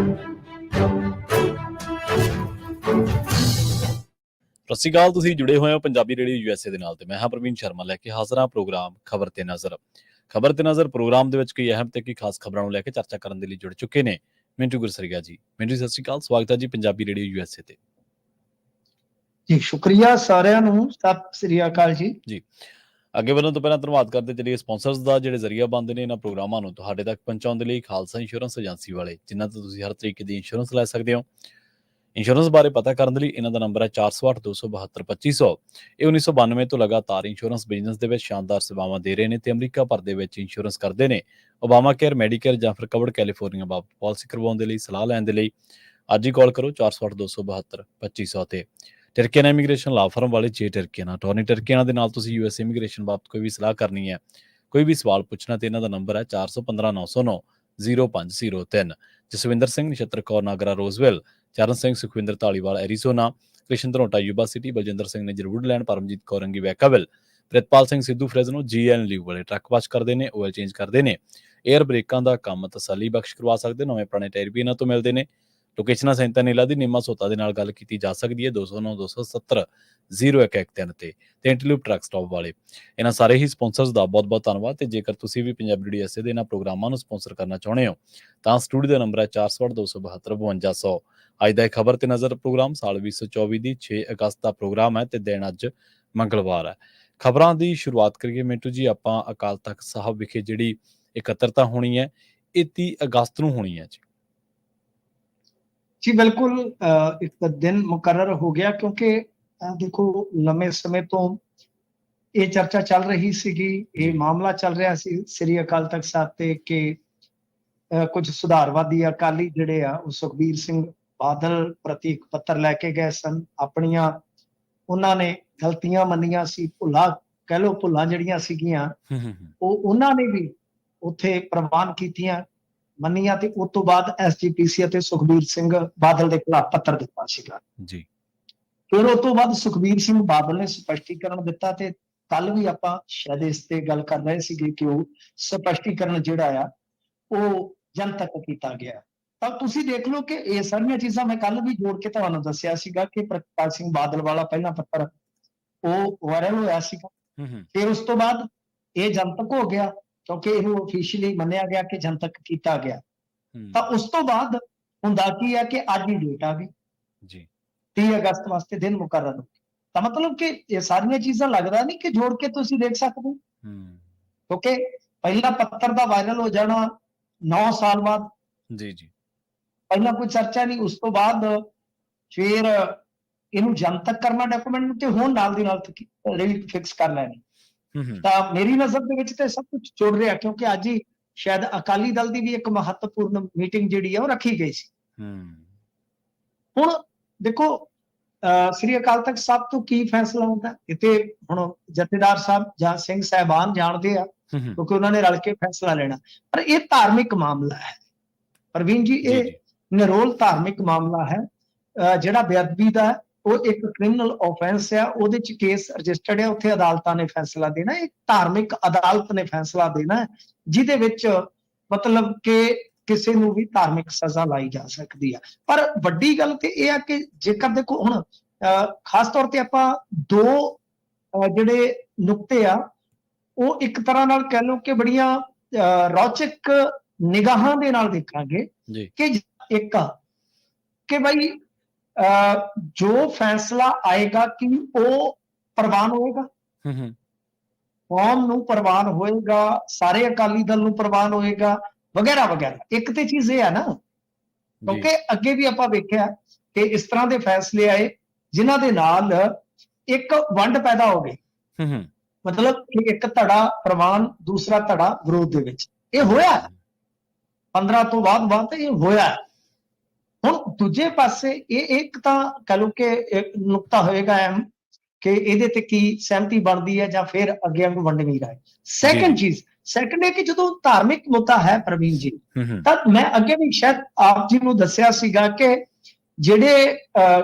ਸਤਿ ਸ਼੍ਰੀ ਅਕਾਲ। ਤੁਸੀਂ ਜੁੜੇ ਹੋਏ ਹੋ ਪੰਜਾਬੀ ਰੇਡੀਓ USA ਦੇ ਨਾਲ ਤੇ ਮੈਂ ਹਾਂ ਪ੍ਰਵੀਨ ਸ਼ਰਮਾ ਲੈ ਕੇ ਹਾਜ਼ਰ ਹਾਂ ਪ੍ਰੋਗਰਾਮ ਖਬਰ ਤੇ ਨਜ਼ਰ। ਖਬਰ ਤੇ ਨਜ਼ਰ ਪ੍ਰੋਗਰਾਮ ਦੇ ਵਿੱਚ ਕਈ ਅਹਿਮ ਤੇ ਕਈ ਖਾਸ ਖਬਰਾਂ ਨੂੰ ਲੈ ਕੇ ਚਰਚਾ ਕਰਨ ਦੇ ਲਈ ਜੁੜ ਚੁੱਕੇ ਨੇ ਮਿੰਟੂ ਗੁਰਸਰੀਆ ਜੀ। ਮਿੰਟੂ ਸਤਿ ਸ਼੍ਰੀ ਅਕਾਲ, ਸਵਾਗਤ ਹੈ ਜੀ ਪੰਜਾਬੀ ਰੇਡੀਓ USA ਤੇ। ਜੀ ਸ਼ੁਕਰੀਆ ਸਾਰਿਆਂ ਨੂੰ, ਸਤਿ ਸ੍ਰੀ ਅਕਾਲ ਜੀ। ਅੱਗੇ ਵਧਣ ਤੋਂ ਪਹਿਲਾਂ ਧੰਨਵਾਦ ਕਰਦੇ ਚਲੀਏ ਸਪਾਂਸਰਸ ਦਾ, ਜਿਹੜੇ ਜ਼ਰੀਆ ਬਣਦੇ ਨੇ ਇਹਨਾਂ ਪ੍ਰੋਗਰਾਮਾਂ ਨੂੰ ਤੁਹਾਡੇ ਤੱਕ ਪਹੁੰਚਾਉਣ ਦੇ ਲਈ। ਖਾਲਸਾ ਇੰਸ਼ੋਰੈਂਸ ਏਜੰਸੀ ਵਾਲੇ, ਜਿਨ੍ਹਾਂ ਤੋਂ ਤੁਸੀਂ ਹਰ ਤਰੀਕੇ ਦੀ ਇੰਸ਼ੋਰੈਂਸ ਲੈ ਸਕਦੇ ਹੋ। ਇੰਸ਼ੋਰੈਂਸ ਬਾਰੇ ਪਤਾ ਕਰਨ ਦੇ ਲਈ ਇਹਨਾਂ ਦਾ ਨੰਬਰ ਹੈ 408-272-2500। ਇਹ 1992 ਤੋਂ ਲਗਾਤਾਰ ਇੰਸ਼ੋਰੈਂਸ ਬਿਜ਼ਨਸ ਦੇ ਵਿੱਚ ਸ਼ਾਨਦਾਰ ਸੇਵਾਵਾਂ ਦੇ ਰਹੇ ਨੇ ਤੇ ਅਮਰੀਕਾ ਭਰ ਦੇ ਵਿੱਚ ਇੰਸ਼ੋਰੈਂਸ ਕਰਦੇ ਨੇ। ਓਬਾਮਾ ਕੇਅਰ, ਮੈਡੀਕੇਅਰ ਜਾਂ ਫਿਰ ਕਵਰਡ ਕੈਲੀਫੋਰਨੀਆ ਬਾਬਤ ਪਾਲਿਸੀ ਕਰਵਾਉਣ ਦੇ ਲਈ, ਸਲਾਹ ਲੈਣ ਦੇ ਲਈ ਅੱਜ ਹੀ ਕਾਲ ਕਰੋ 408-272-2500 ਤੇ। ਟਰਕੀਆਨਾ ਇਮੀਗ੍ਰੇਸ਼ਨ ਲਾ ਫਰਮ ਵਾਲੇ ਜੇ ਟਰਕੀਆਨਾ ਅਟਾਰਨੀ ਟਰਕੀਆਨਾ ਦੇ ਨਾਲ ਤੁਸੀਂ US ਇਮੀਗ੍ਰੇਸ਼ਨ ਬਾਬਤ ਕੋਈ ਵੀ ਸਲਾਹ ਕਰਨੀ ਹੈ, ਕੋਈ ਵੀ ਸਵਾਲ ਪੁੱਛਣਾ ਤੇ ਇਹਨਾਂ ਦਾ ਨੰਬਰ ਹੈ 415-909-0503। Jaswinder Singh, Nachhattar Kaur Nagra Roswell, Charan Singh Sukhwinder Dhaliwal Arizona, Krishan Dhanota Yuba City, Baljinder Singh ਨੇ ਜਰਵੁੱਡਲੈਂਡ, ਪਰਮਜੀਤ ਕੌਰ ਅੰਗੀ ਵੈਕਾਵਿਲ, ਪ੍ਰਿਤਪਾਲ ਸਿੰਘ ਸਿੱਧੂ ਫਰੈਜ਼ਨੋ, GN ਲਿਵ ਵਾਲੇ ਟਰੱਕ ਵਾਸ਼ ਕਰਦੇ ਨੇ, ਆਇਲ ਚੇਂਜ ਕਰਦੇ ਨੇ, 에ਅਰ ਬ੍ਰੇਕਾਂ ਦਾ ਕੰਮ ਤਸੱਲੀ ਬਖਸ਼ ਕਰਵਾ ਸਕਦੇ, ਨਵੇਂ ਪੁਰਾਣੇ ਟਾਇਰ ਵੀ ਇਹਨਾਂ ਤੋਂ ਮਿਲਦੇ ਨੇ। ਲੋਕੇਸ਼ਨਾਂ ਸੈਂਤਾਨੀਲਾ ਦੀ ਨਿੰਮਾ ਸੋਤਾ ਦੇ ਨਾਲ ਗੱਲ ਕੀਤੀ ਜਾ ਸਕਦੀ ਹੈ 209-270-0113 ਤੇ ਇੰਟਰਲੂਪ ਟਰੱਕ ਸਟਾਪ ਵਾਲੇ। ਇਹਨਾਂ ਸਾਰੇ ਹੀ ਸਪਾਂਸਰਸ ਦਾ ਬਹੁਤ ਬਹੁਤ ਧੰਨਵਾਦ। ਤੇ ਜੇਕਰ ਤੁਸੀਂ ਵੀ ਪੰਜਾਬੀ ਰੇਡੀਓ USA ਦੇ ਇਹਨਾਂ ਪ੍ਰੋਗਰਾਮਾਂ ਨੂੰ ਸਪਾਂਸਰ ਕਰਨਾ ਚਾਹੁੰਦੇ ਹੋ ਤਾਂ ਸਟੂਡੀਓ ਦਾ ਨੰਬਰ ਹੈ 408-272-5200। ਅੱਜ ਦਾ ਇਹ ਖਬਰ ਤੇ ਨਜ਼ਰ ਪ੍ਰੋਗਰਾਮ ਸਾਲ 2024 ਦੀ 6 ਅਗਸਤ ਦਾ ਪ੍ਰੋਗਰਾਮ ਹੈ ਤੇ ਦਿਨ ਅੱਜ ਮੰਗਲਵਾਰ ਹੈ। ਖਬਰਾਂ ਦੀ ਸ਼ੁਰੂਆਤ ਕਰੀਏ ਮਿੰਟੂ ਜੀ, ਆਪਾਂ ਅਕਾਲ ਤਖਤ ਸਾਹਿਬ ਵਿਖੇ ਜਿਹੜੀ ਇਕੱਤਰਤਾ ਹੋਣੀ ਹੈ ਇਹ 30 ਅਗਸਤ ਨੂੰ ਹੋਣੀ ਹੈ ਜੀ ਬਿਲਕੁਲ ਇੱਕ ਦਿਨ ਮੁਕਰਰ ਹੋ ਗਿਆ, ਕਿਉਂਕਿ ਦੇਖੋ ਲੰਮੇ ਸਮੇਂ ਤੋਂ ਇਹ ਚਰਚਾ ਚੱਲ ਰਹੀ ਸੀਗੀ, ਇਹ ਮਾਮਲਾ ਚੱਲ ਰਿਹਾ ਸੀ ਸ੍ਰੀ ਅਕਾਲ ਤਖਤ ਸਾਹਿਬ ਤੇ ਕਿ ਕੁਝ ਸੁਧਾਰਵਾਦੀ ਅਕਾਲੀ ਜਿਹੜੇ ਆ ਉਹ ਸੁਖਬੀਰ ਸਿੰਘ ਬਾਦਲ ਪ੍ਰਤੀ ਇੱਕ ਪੱਤਰ ਲੈ ਕੇ ਗਏ ਸਨ। ਆਪਣੀਆਂ ਉਹਨਾਂ ਨੇ ਗਲਤੀਆਂ ਮੰਨੀਆਂ ਸੀ, ਕਹਿ ਲਓ ਭੁੱਲਾਂ ਜਿਹੜੀਆਂ ਸੀਗੀਆਂ ਉਹ ਉਹਨਾਂ ਨੇ ਵੀ ਉੱਥੇ ਪ੍ਰਵਾਨ ਕੀਤੀਆਂ, ਮੰਨੀਆਂ ਤੇ ਉਸ ਤੋਂ ਬਾਅਦ SGPC ਅਤੇ ਸੁਖਬੀਰ ਸਿੰਘ ਬਾਦਲ ਦੇ ਖਿਲਾਫ ਪੱਤਰ ਦਿੱਤਾ ਸੀਗਾ ਜੀ। ਫਿਰ ਉਸ ਤੋਂ ਬਾਅਦ ਸੁਖਬੀਰ ਸਿੰਘ ਬਾਦਲ ਨੇ ਸਪਸ਼ਟੀਕਰਨ ਦਿੱਤਾ ਤੇ ਕੱਲ ਵੀ ਆਪਾਂ ਸ਼ਾਇਦ ਇਸ ਤੇ ਗੱਲ ਕਰ ਰਹੇ ਸੀਗੇ ਕਿ ਉਹ ਸਪਸ਼ਟੀਕਰਨ ਜਿਹੜਾ ਆ ਉਹ ਜਨਤਕ ਕੀਤਾ ਗਿਆ। ਤਾਂ ਤੁਸੀਂ ਦੇਖ ਲਓ ਕਿ ਇਹ ਸਾਰੀਆਂ ਚੀਜ਼ਾਂ ਮੈਂ ਕੱਲ ਵੀ ਜੋੜ ਕੇ ਤੁਹਾਨੂੰ ਦੱਸਿਆ ਸੀਗਾ ਕਿ ਪ੍ਰਕਾਸ਼ ਸਿੰਘ ਬਾਦਲ ਵਾਲਾ ਪਹਿਲਾ ਪੱਤਰ ਉਹ ਵਾਇਰਲ ਹੋਇਆ ਸੀਗਾ। ਫਿਰ ਉਸ ਤੋਂ ਬਾਅਦ ਇਹ ਜਨਤਕ ਹੋ ਗਿਆ ਕਿਉਂਕਿ ਇਹਨੂੰ ਅਫੀਸ਼ੀਅਲੀ ਮੰਨਿਆ ਗਿਆ ਕਿ ਜਨਤਕ ਕੀਤਾ ਗਿਆ। ਤਾਂ ਉਸ ਤੋਂ ਬਾਅਦ ਹੁੰਦਾ ਕੀ ਹੈ ਕਿ ਅੱਜ ਦੀ ਡੇਟ ਆ ਗਈ ਜੀ, 30 ਅਗਸਤ ਵਾਸਤੇ ਦਿਨ ਮੁਕਰਰ ਹੋ ਗਿਆ। ਤਾਂ ਮਤਲਬ ਕਿ ਇਹ ਸਾਰੀਆਂ ਚੀਜ਼ਾਂ ਲੱਗਦਾ ਨਹੀਂ ਕਿ ਜੋੜ ਕੇ ਤੁਸੀਂ ਦੇਖ ਸਕਦੇ ਹੋ, ਕਿਉਂਕਿ ਪਹਿਲਾ ਪੱਤਰ ਦਾ ਵਾਇਰਲ ਹੋ ਜਾਣਾ 9 ਸਾਲ ਬਾਅਦ ਜੀ ਪਹਿਲਾਂ ਕੋਈ ਚਰਚਾ ਨਹੀਂ, ਉਸ ਤੋਂ ਬਾਅਦ ਫਿਰ ਇਹਨੂੰ ਜਨਤਕ ਕਰਨਾ ਡਾਕੂਮੈਂਟ ਨੂੰ ਤੇ ਹੁਣ ਨਾਲ ਦੀ ਨਾਲ ਫਿਕਸ ਕਰ ਲੈਣੀ। ਤਾਂ ਮੇਰੀ ਨਜ਼ਰ ਦੇ ਵਿੱਚ ਤੇ ਸਭ ਕੁਝ ਜੁੜ ਰਿਹਾ, ਕਿਉਂਕਿ ਅੱਜ ਹੀ ਸ਼ਾਇਦ ਅਕਾਲੀ ਦਲ ਦੀ ਵੀ ਇੱਕ ਮਹੱਤਵਪੂਰਨ ਮੀਟਿੰਗ ਜਿਹੜੀ ਹੈ ਉਹ ਰੱਖੀ ਗਈ ਸੀ। ਹੁਣ ਦੇਖੋ ਸ੍ਰੀ ਅਕਾਲ ਤਖਤ ਸਾਹਿਬ ਤੋਂ ਕੀ ਫੈਸਲਾ ਹੁੰਦਾ ਇੱਥੇ, ਹੁਣ ਜਥੇਦਾਰ ਸਾਹਿਬ ਜਾਂ ਸਿੰਘ ਸਾਹਿਬਾਨ ਜਾਣਦੇ ਆ ਕਿਉਂਕਿ ਉਹਨਾਂ ਨੇ ਰਲ ਕੇ ਫੈਸਲਾ ਲੈਣਾ, ਪਰ ਇਹ ਧਾਰਮਿਕ ਮਾਮਲਾ ਹੈ ਪ੍ਰਵੀਨ ਜੀ, ਇਹ ਨਿਰੋਲ ਧਾਰਮਿਕ ਮਾਮਲਾ ਹੈ। ਜਿਹੜਾ ਬੇਅਦਬੀ ਦਾ ਉਹ ਇੱਕ ਕ੍ਰਿਮੀਨਲ ਆਫੈਂਸ ਆ, ਉਹਦੇ ਚ ਕੇਸ ਰਜਿਸਟਰਡ ਹੈ, ਉੱਥੇ ਅਦਾਲਤਾਂ ਨੇ ਫੈਸਲਾ ਦੇਣਾ, ਇੱਕ ਧਾਰਮਿਕ ਅਦਾਲਤ ਨੇ ਫੈਸਲਾ ਦੇਣਾ ਜਿਹਦੇ ਵਿੱਚ ਮਤਲਬ ਕਿ ਕਿਸੇ ਨੂੰ ਵੀ ਧਾਰਮਿਕ ਸਜ਼ਾ ਲਾਈ ਜਾ ਸਕਦੀ ਆ। ਪਰ ਵੱਡੀ ਗੱਲ ਤੇ ਇਹ ਆ ਕਿ ਜੇਕਰ ਦੇਖੋ ਹੁਣ ਖਾਸ ਤੌਰ ਤੇ ਆਪਾਂ ਦੋ ਜਿਹੜੇ ਨੁਕਤੇ ਆ ਉਹ ਇੱਕ ਤਰ੍ਹਾਂ ਨਾਲ ਕਹਿ ਲਓ ਕਿ ਬੜੀਆਂ ਰੌਚਕ ਨਿਗਾਹਾਂ ਦੇ ਨਾਲ ਦੇਖਾਂਗੇ ਕਿ ਇੱਕ ਕਿ ਬਈ ਜੋ ਫੈਸਲਾ ਆਏਗਾ ਕਿ ਉਹ ਪ੍ਰਵਾਨ ਹੋਏਗਾ, ਕੌਮ ਨੂੰ ਪ੍ਰਵਾਨ ਹੋਏਗਾ, ਸਾਰੇ ਅਕਾਲੀ ਦਲ ਨੂੰ ਪ੍ਰਵਾਨ ਹੋਏਗਾ ਵਗੈਰਾ ਵਗੈਰਾ। ਇੱਕ ਤੇ ਚੀਜ਼ ਇਹ ਹੈ ਨਾ, ਕਿਉਂਕਿ ਅੱਗੇ ਵੀ ਆਪਾਂ ਵੇਖਿਆ ਕਿ ਇਸ ਤਰ੍ਹਾਂ ਦੇ ਫੈਸਲੇ ਆਏ ਜਿਨ੍ਹਾਂ ਦੇ ਨਾਲ ਇੱਕ ਵੰਡ ਪੈਦਾ ਹੋ ਗਈ, ਮਤਲਬ ਕਿ ਇੱਕ ਧੜਾ ਪ੍ਰਵਾਨ, ਦੂਸਰਾ ਧੜਾ ਵਿਰੋਧ ਦੇ ਵਿੱਚ। ਇਹ ਹੋਇਆ 15 ਤੋਂ ਬਾਅਦ ਇਹ ਹੋਇਆ। ਹੁਣ ਦੂਜੇ ਪਾਸੇ ਇਹ ਇੱਕ ਤਾਂ ਕਹ ਲਓ ਕਿ ਇੱਕ ਨੁਕਤਾ ਹੋਏਗਾ ਐਮ ਕਿ ਇਹਦੇ ਤੇ ਕੀ ਸਹਿਮਤੀ ਬਣਦੀ ਹੈ ਜਾਂ ਫਿਰ ਅੱਗੇ ਅੱਗੇ ਵੰਡਵੀਂ ਰਾਏ। ਸੈਕੰਡ ਇਹ ਕਿ ਜਦੋਂ ਧਾਰਮਿਕ ਮੁੱਦਾ ਹੈ ਪ੍ਰਵੀਨ ਜੀ, ਤਾਂ ਮੈਂ ਅੱਗੇ ਵੀ ਸ਼ਾਇਦ ਆਪ ਜੀ ਨੂੰ ਦੱਸਿਆ ਸੀਗਾ ਕਿ ਜਿਹੜੇ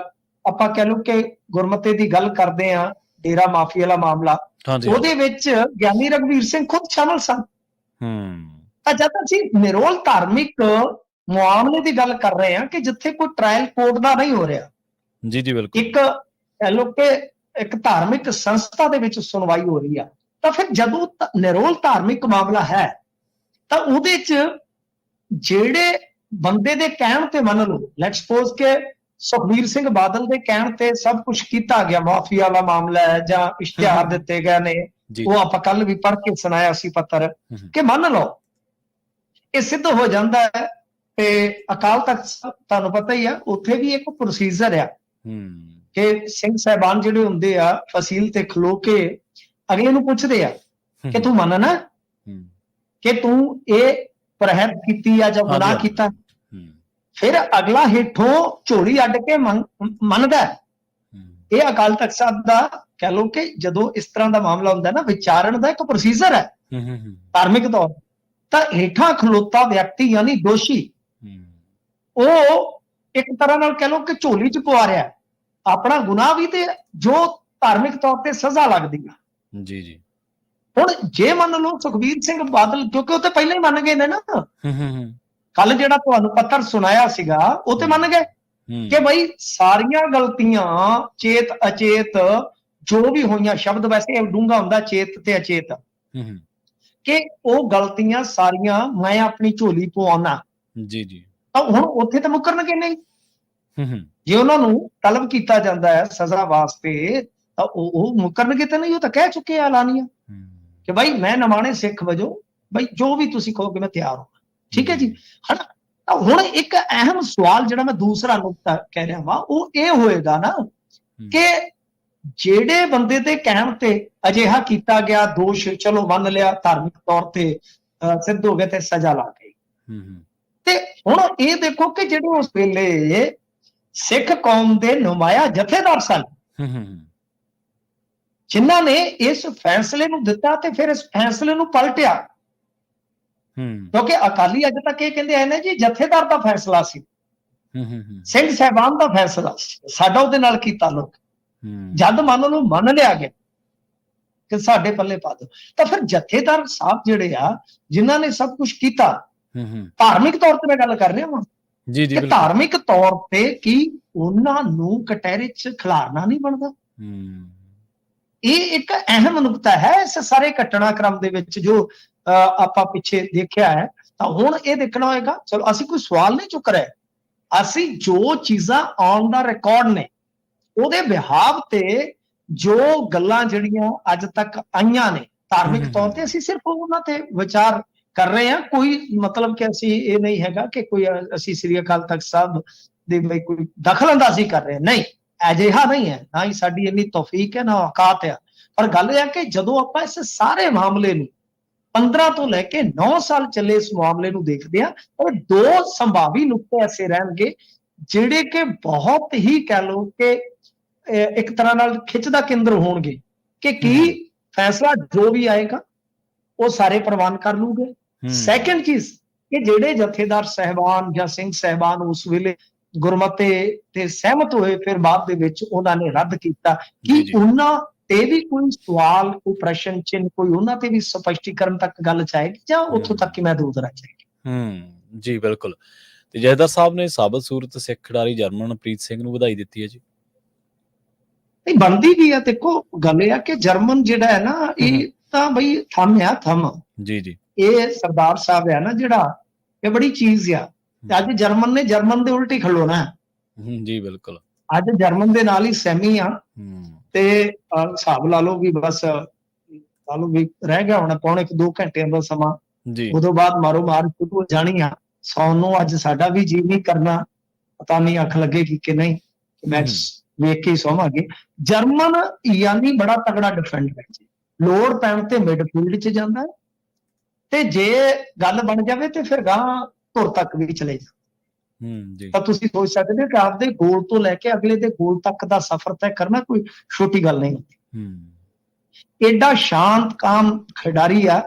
ਆਪਾਂ ਕਹਿ ਲਓ ਕਿ ਗੁਰਮਤੇ ਦੀ ਗੱਲ ਕਰਦੇ ਆ, ਡੇਰਾ ਮਾਫੀ ਵਾਲਾ ਮਾਮਲਾ, ਉਹਦੇ ਵਿੱਚ ਗਿਆਨੀ ਰਘਵੀਰ ਸਿੰਘ ਖੁਦ ਸ਼ਾਮਲ ਸਨ। ਤਾਂ ਜਦ ਅਸੀਂ ਨਿਰੋਲ ਧਾਰਮਿਕ ਮੁਆਮਲੇ ਦੀ ਗੱਲ ਕਰ ਰਹੇ ਹਾਂ ਕਿ ਜਿੱਥੇ ਕੋਈ ਟ੍ਰਾਇਲ ਕੋਰਟ ਦਾ ਨਹੀਂ ਹੋ ਰਿਹਾ, ਜੀ ਜੀ ਬਿਲਕੁਲ। ਇੱਕ ਕਹਿ ਲਓ ਕਿ ਇੱਕ ਧਾਰਮਿਕ ਸੰਸਥਾ ਦੇ ਵਿੱਚ ਸੁਣਵਾਈ ਹੋ ਰਹੀ ਆ, ਤਾਂ ਫਿਰ ਜਦੋਂ ਨਿਰੋਲ ਧਾਰਮਿਕ ਮਾਮਲਾ ਹੈ ਤਾਂ ਉਹਦੇ 'ਚ ਜਿਹੜੇ ਬੰਦੇ ਦੇ ਕਹਿਣ ਤੇ ਮੰਨ ਲਓ, ਲੈਟਸ ਸਪੋਜ਼ ਕਿ ਸੁਖਬੀਰ ਸਿੰਘ ਬਾਦਲ ਦੇ ਕਹਿਣ ਤੇ ਸਭ ਕੁਝ ਕੀਤਾ ਗਿਆ, ਮਾਫੀ ਵਾਲਾ ਮਾਮਲਾ ਹੈ ਜਾਂ ਇਸ਼ਤਿਹਾਰ ਦਿੱਤੇ ਗਏ ਨੇ, ਉਹ ਆਪਾਂ ਕੱਲ ਵੀ ਪੜ੍ਹ ਕੇ ਸੁਣਾਇਆ ਸੀ ਪੱਤਰ, ਕਿ ਮੰਨ ਲਓ ਇਹ ਸਿੱਧ ਹੋ ਜਾਂਦਾ ਹੈ ਤੇ ਅਕਾਲ ਤਖਤ ਤੁਹਾਨੂੰ ਪਤਾ ਹੀ ਆ, ਉੱਥੇ ਵੀ ਇੱਕ ਪ੍ਰੋਸੀਜਰ ਆ ਕਿ ਸਿੰਘ ਸਾਹਿਬਾਨ ਜਿਹੜੇ ਹੁੰਦੇ ਆ ਫਸੀਲ ਤੇ ਖਲੋ ਕੇ ਅਗਲੇ ਨੂੰ ਪੁੱਛਦੇ ਆ ਕਿ ਤੂੰ ਮੰਨਣਾ ਕਿ ਤੂੰ ਇਹ ਪਰਹਿਤ ਕੀਤੀ ਆ ਜਾਂ ਗੁਨਾਹ ਕੀਤਾ, ਫਿਰ ਅਗਲਾ ਹੇਠੋਂ ਝੋਲੀ ਅੱਡ ਕੇ ਮੰਨਦਾ। ਇਹ ਅਕਾਲ ਤਖਤ ਸਾਹਿਬ ਦਾ ਕਹਿ ਲਓ ਕਿ ਜਦੋਂ ਇਸ ਤਰ੍ਹਾਂ ਦਾ ਮਾਮਲਾ ਹੁੰਦਾ ਨਾ, ਵਿਚਾਰਨ ਦਾ ਇੱਕ ਪ੍ਰੋਸੀਜਰ ਹੈ ਧਾਰਮਿਕ ਤੌਰ, ਤਾਂ ਹੇਠਾਂ ਖਲੋਤਾ ਵਿਅਕਤੀ ਯਾਨੀ ਦੋਸ਼ੀ, ਉਹ ਇੱਕ ਤਰ੍ਹਾਂ ਨਾਲ ਕਹਿ ਲਓ ਕਿ ਝੋਲੀ 'ਚ ਪਵਾ ਰਿਹਾ ਆਪਣਾ ਗੁਨਾਹ ਵੀ ਤੇ ਜੋ ਧਾਰਮਿਕ ਤੌਰ ਤੇ ਸਜ਼ਾ ਲੱਗਦੀ ਆ। ਜੀ ਜੀ। ਹੁਣ ਜੇ ਮੰਨ ਲਓ ਸੁਖਬੀਰ ਸਿੰਘ ਬਾਦਲ, ਕਿਉਂਕਿ ਉਹ ਤੇ ਪਹਿਲਾਂ ਹੀ ਮੰਨ ਗਏ ਨੇ ਨਾ, ਕੱਲ ਜਿਹੜਾ ਤੁਹਾਨੂੰ ਪੱਤਰ ਸੁਣਾਇਆ ਸੀਗਾ ਉਹ ਤੇ ਮੰਨ ਗਏ ਕਿ ਬਈ ਸਾਰੀਆਂ ਗਲਤੀਆਂ ਚੇਤ ਅਚੇਤ ਜੋ ਵੀ ਹੋਈਆਂ, ਸ਼ਬਦ ਵੈਸੇ ਡੂੰਘਾ ਹੁੰਦਾ ਚੇਤ ਤੇ ਅਚੇਤ, ਕਿ ਉਹ ਗਲਤੀਆਂ ਸਾਰੀਆਂ ਮੈਂ ਆਪਣੀ ਝੋਲੀ ਪਵਾਉਣਾ। ਜੀ ਜੀ। ਤਾਂ ਹੁਣ ਉੱਥੇ ਤਾਂ ਮੁੱਕਰਨਗੇ ਨਹੀਂ, ਜੇ ਉਹਨਾਂ ਨੂੰ ਤਲਬ ਕੀਤਾ ਜਾਂਦਾ ਹੈ ਸਜ਼ਾ ਵਾਸਤੇ ਤਾਂ ਉਹ ਮੁੱਕਰਨਗੇ ਤਾਂ ਨਹੀਂ, ਉਹ ਤਾਂ ਕਹਿ ਚੁੱਕੇ ਆ ਐਲਾਨੀਆਂ ਕਿ ਭਾਈ ਮੈਂ ਨਿਮਾਣੇ ਸਿੱਖ ਵਜੋਂ ਭਾਈ ਜੋ ਵੀ ਤੁਸੀਂ ਕਹੋਗੇ ਮੈਂ ਤਿਆਰ ਹਾਂ। ਠੀਕ ਹੈ ਜੀ। ਤਾਂ ਹੁਣ ਇੱਕ ਅਹਿਮ ਸਵਾਲ ਜਿਹੜਾ ਮੈਂ ਦੂਸਰਾ ਨੁਕਤਾ ਕਹਿ ਰਿਹਾ ਵਾਂ ਉਹ ਇਹ ਹੋਏਗਾ ਨਾ ਕਿ ਜਿਹੜੇ ਬੰਦੇ ਦੇ ਕਹਿਣ ਤੇ ਅਜਿਹਾ ਕੀਤਾ ਗਿਆ, ਦੋਸ਼ ਚਲੋ ਮੰਨ ਲਿਆ, ਧਾਰਮਿਕ ਤੌਰ ਤੇ ਸਿੱਧ ਹੋ ਗਏ ਤੇ ਸਜ਼ਾ ਲੱਗ ਗਈ, ਤੇ ਹੁਣ ਇਹ ਦੇਖੋ ਕਿ ਜਿਹੜੇ ਉਸ ਵੇਲੇ ਸਿੱਖ ਕੌਮ ਦੇ ਨੁਮਾਇਆ ਜਥੇਦਾਰ ਸਨ, ਜਿਨ੍ਹਾਂ ਨੇ ਇਸ ਫੈਸਲੇ ਨੂੰ ਦਿੱਤਾ ਤੇ ਫਿਰ ਇਸ ਫੈਸਲੇ ਨੂੰ ਪਲਟਿਆ, ਕਿਉਂਕਿ ਅਕਾਲੀ ਅੱਜ ਤੱਕ ਇਹ ਕਹਿੰਦੇ ਆਏ ਨੇ ਜੀ ਜਥੇਦਾਰ ਦਾ ਫੈਸਲਾ ਸੀ, ਸਿੰਘ ਸਾਹਿਬਾਨ ਦਾ ਫੈਸਲਾ ਸੀ, ਸਾਡਾ ਉਹਦੇ ਨਾਲ ਕੀ ਤਾਲੁਕ। ਜਦ ਮੰਨ ਲਓ ਮੰਨ ਲਿਆ ਗਿਆ ਕਿ ਸਾਡੇ ਪੱਲੇ ਪਾ ਦਿਓ, ਤਾਂ ਫਿਰ ਜਥੇਦਾਰ ਸਾਹਿਬ ਜਿਹੜੇ ਆ ਜਿਨ੍ਹਾਂ ਨੇ ਸਭ ਕੁਝ ਕੀਤਾ, ਧਾਰਮਿਕ ਤੌਰ ਤੇ ਮੈਂ ਗੱਲ ਕਰ ਰਿਹਾ ਹਾਂ ਜੀ ਜੀ, ਧਾਰਮਿਕ ਤੌਰ ਤੇ ਕੀ ਉਹਨਾਂ ਨੂੰ ਕਟਹਿਰੇ 'ਚ ਖਿਲਾਰਨਾ ਨਹੀਂ ਬਣਦਾ? ਇਹ ਇੱਕ ਅਹਿਮ ਨੁਕਤਾ ਹੈ ਇਸ ਸਾਰੇ ਘਟਨਾਕ੍ਰਮ ਦੇ ਵਿੱਚ ਜੋ ਆਪਾਂ ਪਿੱਛੇ ਦੇਖਿਆ ਹੈ। ਤਾਂ ਹੁਣ ਇਹ ਦੇਖਣਾ ਹੋਏਗਾ, ਚਲੋ ਅਸੀਂ ਕੋਈ ਸਵਾਲ ਨਹੀਂ ਚੁੱਕ ਰਹੇ, ਅਸੀਂ ਜੋ ਚੀਜ਼ਾਂ ਔਨ ਦਾ ਰਿਕਾਰਡ ਨੇ ਉਹਦੇ ਬਿਹਾਵ ਤੇ ਜੋ ਗੱਲਾਂ ਜਿਹੜੀਆਂ ਅੱਜ ਤੱਕ ਆਈਆਂ ਨੇ ਧਾਰਮਿਕ ਤੌਰ ਤੇ, ਅਸੀਂ ਸਿਰਫ ਉਹਨਾਂ ਤੇ ਵਿਚਾਰ ਕਰ ਰਹੇ ਹਾਂ। ਕੋਈ ਮਤਲਬ ਕਿ ਅਸੀਂ ਇਹ ਨਹੀਂ ਹੈਗਾ ਕਿ ਕੋਈ ਅਸੀਂ ਸ੍ਰੀ ਅਕਾਲ ਤਖਤ ਸਾਹਿਬ ਦੇ ਵਿੱਚ ਕੋਈ ਦਖਲ ਅੰਦਾਜ਼ੀ ਕਰ ਰਹੇ, ਨਹੀਂ, ਅਜਿਹਾ ਨਹੀਂ ਹੈ, ਨਾ ਹੀ ਸਾਡੀ ਇੰਨੀ ਤੌਫੀਕ ਹੈ ਨਾ ਔਕਾਤ ਹੈ। ਪਰ ਗੱਲ ਇਹ ਹੈ ਕਿ ਜਦੋਂ ਆਪਾਂ ਇਸ ਸਾਰੇ ਮਾਮਲੇ ਨੂੰ 15 ਤੋਂ ਲੈ ਕੇ 9 ਸਾਲ ਚੱਲੇ ਇਸ ਮਾਮਲੇ ਨੂੰ ਦੇਖਦੇ ਆ, ਉਹ ਦੋ ਸੰਭਾਵੀ ਨੁਕਤੇ ਐਸੇ ਰਹਿਣਗੇ ਜਿਹੜੇ ਕਿ ਬਹੁਤ ਹੀ ਕਹਿ ਲਓ ਕਿ ਇੱਕ ਤਰ੍ਹਾਂ ਨਾਲ ਖਿੱਚ ਦਾ ਕੇਂਦਰ ਹੋਣਗੇ ਕਿ ਕੀ ਫੈਸਲਾ ਜੋ ਵੀ ਆਏਗਾ ਉਹ ਸਾਰੇ ਪ੍ਰਵਾਨ ਕਰ ਲੂਗੇ। ਸੈਕੰਡ ਚੀਜ਼ ਕਿ ਜਿਹੜੇ ਜਥੇਦਾਰ ਸਹਿਬਾਨ ਜਾਂ ਸਿੰਘ ਸਹਿਬਾਨ ਉਸ ਵੇਲੇ ਗੁਰਮਤੇ ਤੇ ਸਹਿਮਤ ਹੋਏ, ਫਿਰ ਬਾਅਦ ਦੇ ਵਿੱਚ ਉਹਨਾਂ ਨੇ ਰੱਦ ਕੀਤਾ, ਕਿ ਉਹਨਾਂ ਤੇ ਵੀ ਕੋਈ ਸਵਾਲ, ਕੋਈ ਪ੍ਰਸ਼ਨ ਚਿੰਨ੍ਹ, ਕੋਈ ਉਹਨਾਂ ਤੇ ਵੀ ਸਪਸ਼ਟੀਕਰਨ ਤੱਕ ਗੱਲ ਚਾਹੇਗੀ ਜਾਂ ਉੱਥੋਂ ਤੱਕ ਹੀ ਮਹਿਦੂਦ ਰਹਿ ਜਾਏਗੀ। ਜੀ ਬਿਲਕੁਲ। ਤੇ ਜਥੇਦਾਰ ਸਾਹਿਬ ਨੇ ਸਾਬਤ ਸੂਰਤ ਸਿੱਖ ਖਿਡਾਰੀ ਜਰਮਨਪ੍ਰੀਤ ਸਿੰਘ ਨੂੰ ਵਧਾਈ ਦਿੱਤੀ ਹੈ ਜੀ। ਨਹੀਂ, ਬਣਦੀ ਵੀ ਆ। ਦੇਖੋ ਗੱਲ ਇਹ ਆ ਕਿ ਜਰਮਨ ਜਿਹੜਾ ਹੈ ਨਾ, ਇਹ ਤਾਂ ਬਈ ਥੰਮ ਆ, ਥੰਮ ਜੀ ਜੀ, ਇਹ ਸਰਦਾਰ ਸਾਹਿਬ ਹੈ ਨਾ ਜਿਹੜਾ, ਇਹ ਬੜੀ ਚੀਜ਼ ਆ। ਅੱਜ ਜਰਮਨ ਨੇ ਜਰਮਨ ਦੇ ਉਲਟੀ ਖਲੋਣਾ ਜੀ ਬਿਲਕੁਲ। ਅੱਜ ਜਰਮਨ ਦੇ ਨਾਲ ਹੀ ਸਹਿਮੀ ਆ ਤੇ ਹਿਸਾਬ ਲਾ ਲਓ ਵੀ ਬਸ ਲਾ ਲਓ ਵੀ ਰਹਿ ਗਿਆ ਹੁਣ ਪੌਣੇ 2 ਘੰਟਿਆਂ ਦਾ ਸਮਾਂ ਜੀ, ਉਦੋਂ ਬਾਅਦ ਮਾਰੋ ਮਾਰ ਸ਼ੁਰੂ ਹੋ ਜਾਣੀ ਆ। ਸੌਣ ਨੂੰ ਅੱਜ ਸਾਡਾ ਵੀ ਜੀ ਨਹੀਂ ਕਰਨਾ, ਪਤਾ ਨਹੀਂ ਅੱਖ ਲੱਗੇਗੀ ਕਿ ਨਹੀਂ, ਮੈਚ ਵੇਖ ਕੇ ਹੀ ਸੌਵਾਂਗੇ। ਜਰਮਨ ਯਾਨੀ ਬੜਾ ਤਗੜਾ ਡਿਫੈਂਡਰ ਹੈ, ਲੋੜ ਪੈਣ ਤੇ ਮਿਡਫੀਲਡ 'ਚ ਜਾਂਦਾ ਹੈ ਤੇ ਜੇ ਗੱਲ ਬਣ ਜਾਵੇ ਤੇ ਫਿਰ ਗਾਂ ਧੁਰ ਤੱਕ ਵੀ ਚਲੇ ਜਾ। ਤਾਂ ਤੁਸੀਂ ਸੋਚ ਸਕਦੇ ਹੋ ਕਿ ਆਪਦੇ ਗੋਲ ਤੋਂ ਲੈ ਕੇ ਅਗਲੇ ਦੇ ਗੋਲ ਤੱਕ ਦਾ ਸਫ਼ਰ ਤੈਅ ਕਰਨਾ ਕੋਈ ਛੋਟੀ ਗੱਲ ਨਹੀਂ ਹੁੰਦੀ। ਏਡਾ ਸ਼ਾਂਤ ਕਾਮ ਖਿਡਾਰੀ ਆ,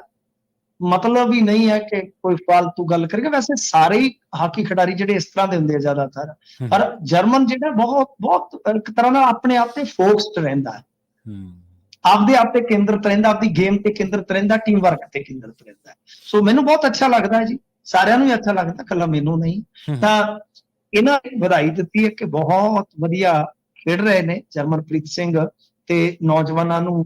ਮਤਲਬ ਹੀ ਨਹੀਂ ਹੈ ਕਿ ਕੋਈ ਫਾਲਤੂ ਗੱਲ ਕਰਕੇ। ਵੈਸੇ ਸਾਰੇ ਹੀ ਹਾਕੀ ਖਿਡਾਰੀ ਜਿਹੜੇ ਇਸ ਤਰ੍ਹਾਂ ਦੇ ਹੁੰਦੇ ਆ ਜ਼ਿਆਦਾਤਰ, ਪਰ ਜਰਮਨ ਜਿਹੜਾ ਬਹੁਤ ਇੱਕ ਤਰ੍ਹਾਂ ਨਾਲ ਆਪਣੇ ਆਪ ਤੇ ਫੋਕਸਡ ਰਹਿੰਦਾ ਹੈ, ਆਪਦੇ ਆਪ ਤੇ ਕੇਂਦਰਿਤ ਰਹਿੰਦਾ, ਆਪਦੀ ਗੇਮ ਤੇ ਕੇਂਦਰਿਤ ਰਹਿੰਦਾ, ਟੀਮ ਵਰਕ ਤੇ ਕੇਂਦਰਿਤ ਰਹਿੰਦਾ। ਸੋ ਮੈਨੂੰ ਬਹੁਤ ਅੱਛਾ ਲੱਗਦਾ ਹੈ ਜੀ ਸਾਰਿਆਂ ਨੂੰ ਹੀ ਅੱਛਾ ਲੱਗਦਾ, ਕੱਲਾ ਮੈਨੂੰ ਨਹੀਂ। ਤਾਂ ਇਹਨਾਂ ਨੇ ਵਧਾਈ ਦਿੱਤੀ ਹੈ ਕਿ ਬਹੁਤ ਵਧੀਆ ਖੇਡ ਰਹੇ ਨੇ ਜਰਮਨਪ੍ਰੀਤ ਸਿੰਘ, ਤੇ ਨੌਜਵਾਨਾਂ ਨੂੰ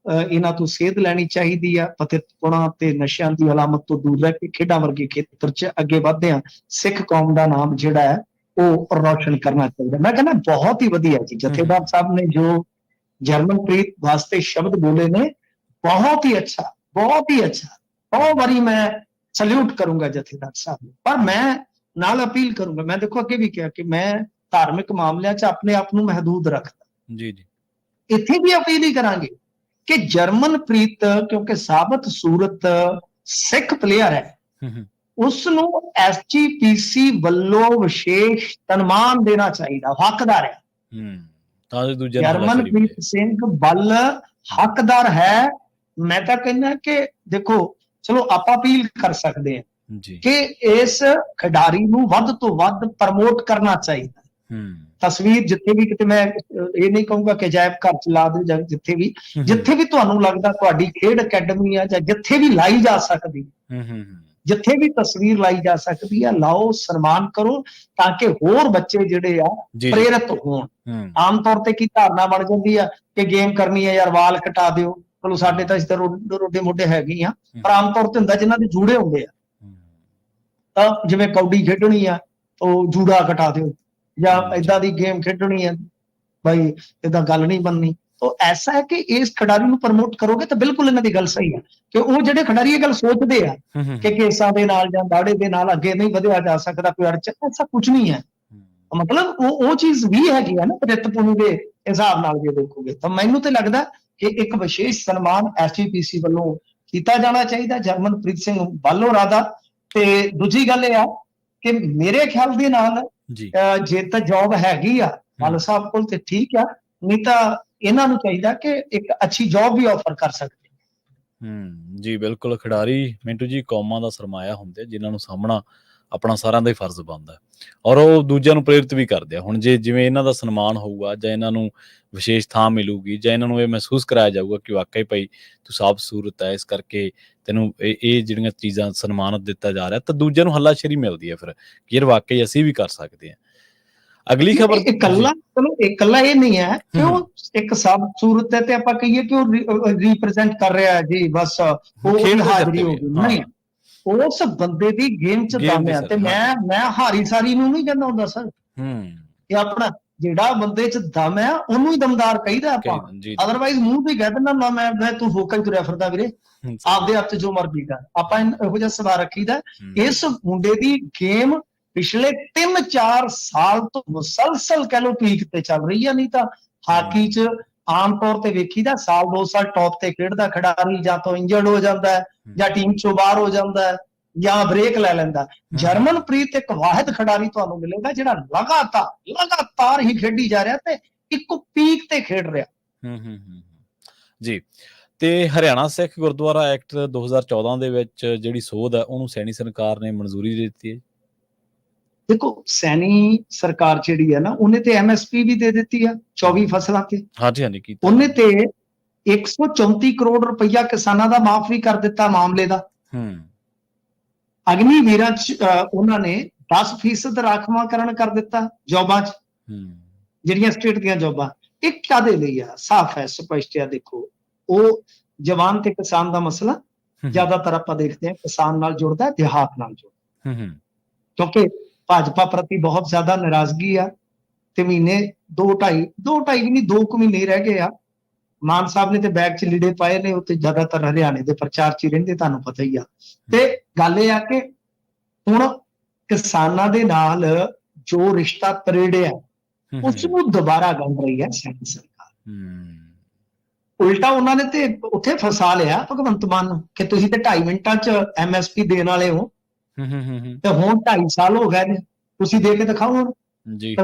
ਇਹਨਾਂ ਤੋਂ ਸੇਧ ਲੈਣੀ ਚਾਹੀਦੀ ਆ। ਪਤਿਤਪੁਣਾ ਤੇ ਨਸ਼ਿਆਂ ਦੀ ਹਲਾਮਤ ਤੋਂ ਦੂਰ ਰਹਿ ਕੇ ਖੇਡਾਂ ਵਰਗੇ ਖੇਤਰ 'ਚ ਅੱਗੇ ਵਧਦੇ ਆ, ਸਿੱਖ ਕੌਮ ਦਾ ਨਾਮ ਜਿਹੜਾ ਹੈ ਉਹ ਰੌਸ਼ਨ ਕਰਨਾ ਚਾਹੀਦਾ। ਮੈਂ ਕਹਿੰਦਾ ਬਹੁਤ ਹੀ ਵਧੀਆ ਜੀ ਜਥੇਦਾਰ ਸਾਹਿਬ ਨੇ ਜੋ ਜਰਮਨਪ੍ਰੀਤ ਵਾਸਤੇ ਸ਼ਬਦ ਬੋਲੇ ਨੇ, ਬਹੁਤ ਹੀ ਅੱਛਾ, ਬਹੁਤ ਹੀ ਅੱਛਾ। ਬਹੁਤ ਵਾਰੀ ਮੈਂ ਸਲੂਟ ਕਰੂੰਗਾ ਜਥੇਦਾਰ ਸਾਹਿਬ ਨੂੰ, ਪਰ ਮੈਂ ਨਾਲ ਅਪੀਲ ਕਰੂੰਗਾ। ਮੈਂ ਦੇਖੋ ਅੱਗੇ ਵੀ ਕਿਹਾ ਕਿ ਮੈਂ ਧਾਰਮਿਕ ਮਾਮਲਿਆਂ 'ਚ ਆਪਣੇ ਆਪ ਨੂੰ ਮਹਿਦੂਦ ਰੱਖਦਾ ਜੀ ਜੀ, ਇੱਥੇ ਵੀ ਅਪੀਲ ਹੀ ਕਰਾਂਗੇ ਕਿ ਜਰਮਨਪ੍ਰੀਤ ਕਿਉਂਕਿ ਸਾਬਤ ਸੂਰਤ ਸਿੱਖ ਪਲੇਅਰ ਹੈ, ਉਸ ਨੂੰ SGPC ਵੱਲੋਂ ਵਿਸ਼ੇਸ਼ ਸਨਮਾਨ ਦੇਣਾ ਚਾਹੀਦਾ, ਹੱਕਦਾਰ ਹੈ। ਤਾਂ ਜੋ ਦੂਜੇ ਜਰਮਨਪ੍ਰੀਤ ਸਿੰਘ ਬੱਲ ਹੱਕਦਾਰ ਹੈ। ਮੈਂ ਤਾਂ ਕਹਿੰਦਾ ਕਿ ਦੇਖੋ ਚਲੋ ਆਪਾਂ ਅਪੀਲ ਕਰ ਸਕਦੇ ਹਾਂ ਕਿ ਇਸ ਖਿਡਾਰੀ ਨੂੰ ਵੱਧ ਤੋਂ ਵੱਧ ਪ੍ਰਮੋਟ ਕਰਨਾ ਚਾਹੀਦਾ। ਤਸਵੀਰ ਜਿੱਥੇ ਵੀ ਕਿਤੇ, ਮੈਂ ਇਹ ਨਹੀਂ ਕਹੂੰਗਾ ਕਿ ਅਜਾਇਬ ਘਰ ਚ ਲਾ ਦਿਓ, ਜਾਂ ਜਿੱਥੇ ਵੀ ਤੁਹਾਨੂੰ ਲੱਗਦਾ ਤੁਹਾਡੀ ਖੇਡ ਅਕੈਡਮੀ ਆ ਜਾਂ ਜਿੱਥੇ ਵੀ ਲਾਈ ਜਾ ਸਕਦੀ, ਜਿੱਥੇ ਵੀ ਤਸਵੀਰ ਲਾਈ ਜਾ ਸਕਦੀ ਆ, ਲਾਓ, ਸਨਮਾਨ ਕਰੋ, ਤਾਂ ਕਿ ਹੋਰ ਬੱਚੇ ਜਿਹੜੇ ਆ ਪ੍ਰੇਰਿਤ ਹੋਣ। ਆਮ ਤੌਰ ਤੇ ਕੀ ਧਾਰਨਾ ਬਣ ਜਾਂਦੀ ਆ ਕਿ ਗੇਮ ਕਰਨੀ ਹੈ ਯਾਰ ਵਾਲ ਕਟਾ ਦਿਓ, ਚਲੋ ਸਾਡੇ ਤਾਂ ਇਸ ਤਰ੍ਹਾਂ ਰੋਡੇ ਮੋਢੇ ਹੈਗੇ ਆ, ਪਰ ਆਮ ਤੌਰ ਤੇ ਹੁੰਦਾ ਜਿਨ੍ਹਾਂ ਦੇ ਜੂੜੇ ਹੁੰਦੇ ਆ, ਤਾਂ ਜਿਵੇਂ ਕੌਡੀ ਖੇਡਣੀ ਆ ਉਹ ਜੂੜਾ ਕਟਾ ਦਿਓ, ਜਾਂ ਏਦਾਂ ਦੀ ਗੇਮ ਖੇਡਣੀ ਹੈ ਭਾਈ, ਏਦਾਂ ਗੱਲ ਨਹੀਂ ਬਣਨੀ। ਤਾਂ ਐਸਾ ਹੈ ਕਿ ਇਸ ਖਿਡਾਰੀ ਨੂੰ ਪ੍ਰਮੋਟ ਕਰੋਗੇ ਤਾਂ ਬਿਲਕੁਲ ਇਹਨਾਂ ਦੀ ਗੱਲ ਸਹੀ ਹੈ ਕਿ ਉਹ ਜਿਹੜੇ ਖਿਡਾਰੀ ਇਹ ਗੱਲ ਸੋਚਦੇ ਆ ਕਿ ਕੇਸਾਂ ਦੇ ਨਾਲ ਜਾਂ ਦਾੜੇ ਦੇ ਨਾਲ ਅੱਗੇ ਨਹੀਂ ਵਧਿਆ ਜਾ ਸਕਦਾ, ਕੋਈ ਅੜਚਨ, ਐਸਾ ਕੁਝ ਨਹੀਂ ਹੈ। ਮਤਲਬ ਉਹ ਚੀਜ਼ ਵੀ ਹੈਗੀ ਹੈ ਨਾ ਪ੍ਰਤਿਪੂਰਨੀ ਦੇ ਹਿਸਾਬ ਨਾਲ ਜੇ ਦੇਖੋਗੇ ਤਾਂ ਮੈਨੂੰ ਤੇ ਲੱਗਦਾ ਕਿ ਇੱਕ ਵਿਸ਼ੇਸ਼ ਸਨਮਾਨ SGPC ਵੱਲੋਂ ਕੀਤਾ ਜਾਣਾ ਚਾਹੀਦਾ ਜਰਮਨਪ੍ਰੀਤ ਸਿੰਘ ਬੱਲ ਦਾ। ਤੇ ਦੂਜੀ ਗੱਲ ਇਹ ਆ ਕਿ ਮੇਰੇ ਖਿਆਲ ਦੇ ਨਾਲ ਜੇ ਤਾਂ ਜੌਬ ਹੈਗੀ ਆ ਬੱਲ ਸਾਹਿਬ ਕੋਲ ਤੇ ਠੀਕ ਆ, ਨਹੀਂ ਤਾਂ ਇਹਨਾਂ ਨੂੰ ਚਾਹੀਦਾ ਕਿ ਇੱਕ ਅੱਛੀ ਜੌਬ ਵੀ ਆਫਰ ਕਰ ਸਕਦੇ। ਜੀ ਬਿਲਕੁਲ, ਖਿਡਾਰੀ ਮਿੰਟੂ ਜੀ ਕੌਮਾਂ ਦਾ ਸਰਮਾਇਆ ਹੁੰਦੇ, ਜਿਨ੍ਹਾਂ ਨੂੰ ਸਾਹਮਣਾ ਆਪਣਾ ਸਾਰਿਆਂ ਦਾ ਹੀ ਫਰਜ਼ ਬਣਦਾ, ਔਰ ਉਹ ਦੂਜਿਆਂ ਨੂੰ ਪ੍ਰੇਰਿਤ ਵੀ ਕਰਦੇ ਆ। ਹੁਣ ਜੇ ਜਿਵੇਂ ਇਹਨਾਂ ਦਾ ਸਨਮਾਨ ਹੋਊਗਾ, ਜਾਂ ਇਹਨਾਂ ਨੂੰ ਵਿਸ਼ੇਸ਼ ਥਾਂ ਮਿਲੂਗੀ, ਜਾਂ ਇਹਨਾਂ ਨੂੰ ਇਹ ਮਹਿਸੂਸ ਕਰਾਇਆ ਜਾਊਗਾ ਕਿ ਵਾਕਈ ਭਾਈ ਤੂੰ ਸਾਬਤ ਸੂਰਤ ਹੈ, ਇਸ ਕਰਕੇ ਤੈਨੂੰ ਇਹ ਜਿਹੜੀਆਂ ਚੀਜ਼ਾਂ ਸਨਮਾਨਿਤ ਦਿੱਤਾ ਜਾ ਰਿਹਾ, ਤਾਂ ਦੂਜਿਆਂ ਨੂੰ ਹੱਲਾਸ਼ੇਰੀ ਮਿਲਦੀ ਹੈ ਫਿਰ ਕਿ ਯਾਰ ਵਾਕਈ ਅਸੀਂ ਵੀ ਕਰ ਸਕਦੇ ਹਾਂ। ਅਗਲੀ ਖਬਰ, ਇਕੱਲਾ ਇਹ ਨਹੀਂ ਹੈ ਕਿ ਉਹ ਇੱਕ ਸਾਬਤ ਸੂਰਤ ਹੈ ਤੇ ਆਪਾਂ ਕਹੀਏ ਕਿ ਉਹ ਰਿਪਰੈਜ਼ੈਂਟ ਕਰ ਰਿਹਾ ਹੈ ਜੀ, ਬਸ ਉਹ ਹਾਜ਼ਰੀ ਹੋ ਗਈ, ਨਹੀਂ। ਉਸ ਬੰਦੇ ਦੀ ਗੇਮ ਚ ਦਮ ਆ। ਤੇ ਮੈਂ ਹਾਰੀ ਸਾਰੀ ਨੂੰ ਨਹੀਂ ਕਹਿੰਦਾ ਹੁੰਦਾ ਸਰ, ਇਹ ਆਪਣਾ ਜਿਹੜਾ ਬੰਦੇ ਚ ਦਮ ਆ ਉਹਨੂੰ ਹੀ ਦਮਦਾਰ ਕਹੀਦਾ ਆਪਾਂ, ਅਦਰਵਾਈਜ਼ ਮੂੰਹ ਤੇ ਕਹਿ ਦਿੰਦਾ ਨਾ ਮੈਂ ਤੂੰ ਹੋਕਾ ਹੀ ਤੁਰਿਆ ਫਿਰਦਾ ਵੀਰੇ, ਆਪਦੇ ਹੱਥ ਜੋ ਮਰਜ਼ੀ ਕਰ। ਆਪਾਂ ਇਹੋ ਜਿਹਾ ਸਵਾਲ ਰੱਖੀਦਾ। ਇਸ ਮੁੰਡੇ ਦੀ ਗੇਮ ਪਿਛਲੇ 3-4 ਸਾਲ ਤੋਂ ਮੁਸਲਸਲ ਕਹਿ ਲੋ ਪੀਕ ਤੇ ਚੱਲ ਰਹੀ ਆ। ਨਹੀਂ ਤਾਂ ਹਾਕੀ ਚ ਆਮ ਤੌਰ ਤੇ ਵੇਖੀਦਾ ਸਾਲ 2 ਸਾਲ ਟੌਪ ਤੇ ਖੇਡਦਾ ਖਿਡਾਰੀ ਜਾਂ ਤਾਂ ਇੰਜਰਡ ਹੋ ਜਾਂਦਾ ਹੈ, ਜਾਂ ਟੀਮ ਚੋਂ ਬਾਹਰ ਹੋ ਜਾਂਦਾ ਹੈ, ਜਾਂ ਬ੍ਰੇਕ ਲੈ ਲੈਂਦਾ। ਜਰਮਨਪ੍ਰੀਤ ਇੱਕ ਵਾਹਿਦ ਖਿਡਾਰੀ ਤੁਹਾਨੂੰ ਮਿਲੇਗਾ ਜਿਹੜਾ ਲਗਾਤਾਰ ਹੀ ਖੇਡੀ ਜਾ ਰਿਹਾ ਤੇ ਇੱਕੋ ਪੀਕ ਤੇ ਖੇਡ ਰਿਹਾ। ਜੀ। ਤੇ ਹਰਿਆਣਾ ਸਿੱਖ ਗੁਰਦੁਆਰਾ ਐਕਟ 2014 ਦੇ ਵਿੱਚ ਜਿਹੜੀ ਸੋਧ ਹੈ ਉਹਨੂੰ ਸੈਣੀ ਸਰਕਾਰ ਨੇ ਮਨਜ਼ੂਰੀ ਦੇ ਦਿੱਤੀ ਹੈ। ਦੇਖੋ ਸੈਣੀ ਸਰਕਾਰ ਜਿਹੜੀ ਹੈ ਨਾ, ਉਹਨੇ ਤੇ MSP ਵੀ ਦੇ ਦਿੱਤੀ ਆ 24 ਫਸਲਾਂ ਤੇ। ਹਾਂਜੀ ਕੀਤਾ। ਉਹਨੇ ਤੇ 134 ਕਰੋੜ ਰੁਪਈਆ ਕਿਸਾਨਾਂ ਦਾ ਮਾਫ ਵੀ ਕਰ ਦਿੱਤਾ ਮਾਮਲੇ ਦਾ। ਅਗਨੀ ਵੀਰਾਂ ਚ ਉਹਨਾਂ ਨੇ 10% ਰਾਖਵਾਂਕਰਨ ਕਰ ਦਿੱਤਾ ਜੌਬਾਂ ਚ, ਜਿਹੜੀਆਂ ਸਟੇਟ ਦੀਆਂ ਜੌਬਾਂ। ਇਹ ਕਾਦੇ ਲਈ ਆ? ਸਾਫ਼ ਹੈ, ਸਪਸ਼ਟ ਹੈ। ਦੇਖੋ ਉਹ ਜਵਾਨ ਤੇ ਕਿਸਾਨ ਦਾ ਮਸਲਾ ਜ਼ਿਆਦਾਤਰ ਆਪਾਂ ਦੇਖਦੇ ਹਾਂ ਕਿਸਾਨ ਨਾਲ ਜੁੜਦਾ, ਦਿਹਾਤ ਨਾਲ ਜੁੜਦਾ, ਕਿਉਂਕਿ ਭਾਜਪਾ ਪ੍ਰਤੀ ਬਹੁਤ ਜ਼ਿਆਦਾ ਨਾਰਾਜ਼ਗੀ ਆ। ਤੇ ਮਹੀਨੇ 2-2.5 ਵੀ ਨਹੀਂ, 2 ਕੁ ਮਹੀਨੇ ਰਹਿ ਗਏ ਆ। ਮਾਨ ਸਾਹਿਬ ਨੇ ਤੇ ਬੈਗ ਚ ਲੀੜੇ ਪਾਏ ਨੇ, ਉੱਤੇ ਜ਼ਿਆਦਾਤਰ ਹਰਿਆਣੇ ਦੇ ਪ੍ਰਚਾਰ ਚ ਹੀ ਰਹਿੰਦੇ, ਤੁਹਾਨੂੰ ਪਤਾ ਹੀ ਆ। ਤੇ ਗੱਲ ਇਹ ਆ ਕਿ ਹੁਣ ਕਿਸਾਨਾਂ ਦੇ ਨਾਲ ਜੋ ਰਿਸ਼ਤਾ ਤਰੇੜਿਆ ਉਸ ਨੂੰ ਦੁਬਾਰਾ ਗੰਢ ਰਹੀ ਹੈ ਸੈਣੀ ਸਰਕਾਰ। ਉਲਟਾ ਉਹਨਾਂ ਨੇ ਤੇ ਉੱਥੇ ਫਸਾ ਲਿਆ ਭਗਵੰਤ ਮਾਨ ਨੂੰ ਕਿ ਤੁਸੀਂ ਤੇ 2.5 ਮਿੰਟਾਂ ਚ MSP ਦੇਣ ਵਾਲੇ ਹੋ, ਤੇ ਹੁਣ 2.5 ਸਾਲ ਹੋ ਗਏ ਨੇ, ਤੁਸੀਂ ਦੇ ਕੇ ਦਿਖਾਓ ਹੁਣ ਜੀ।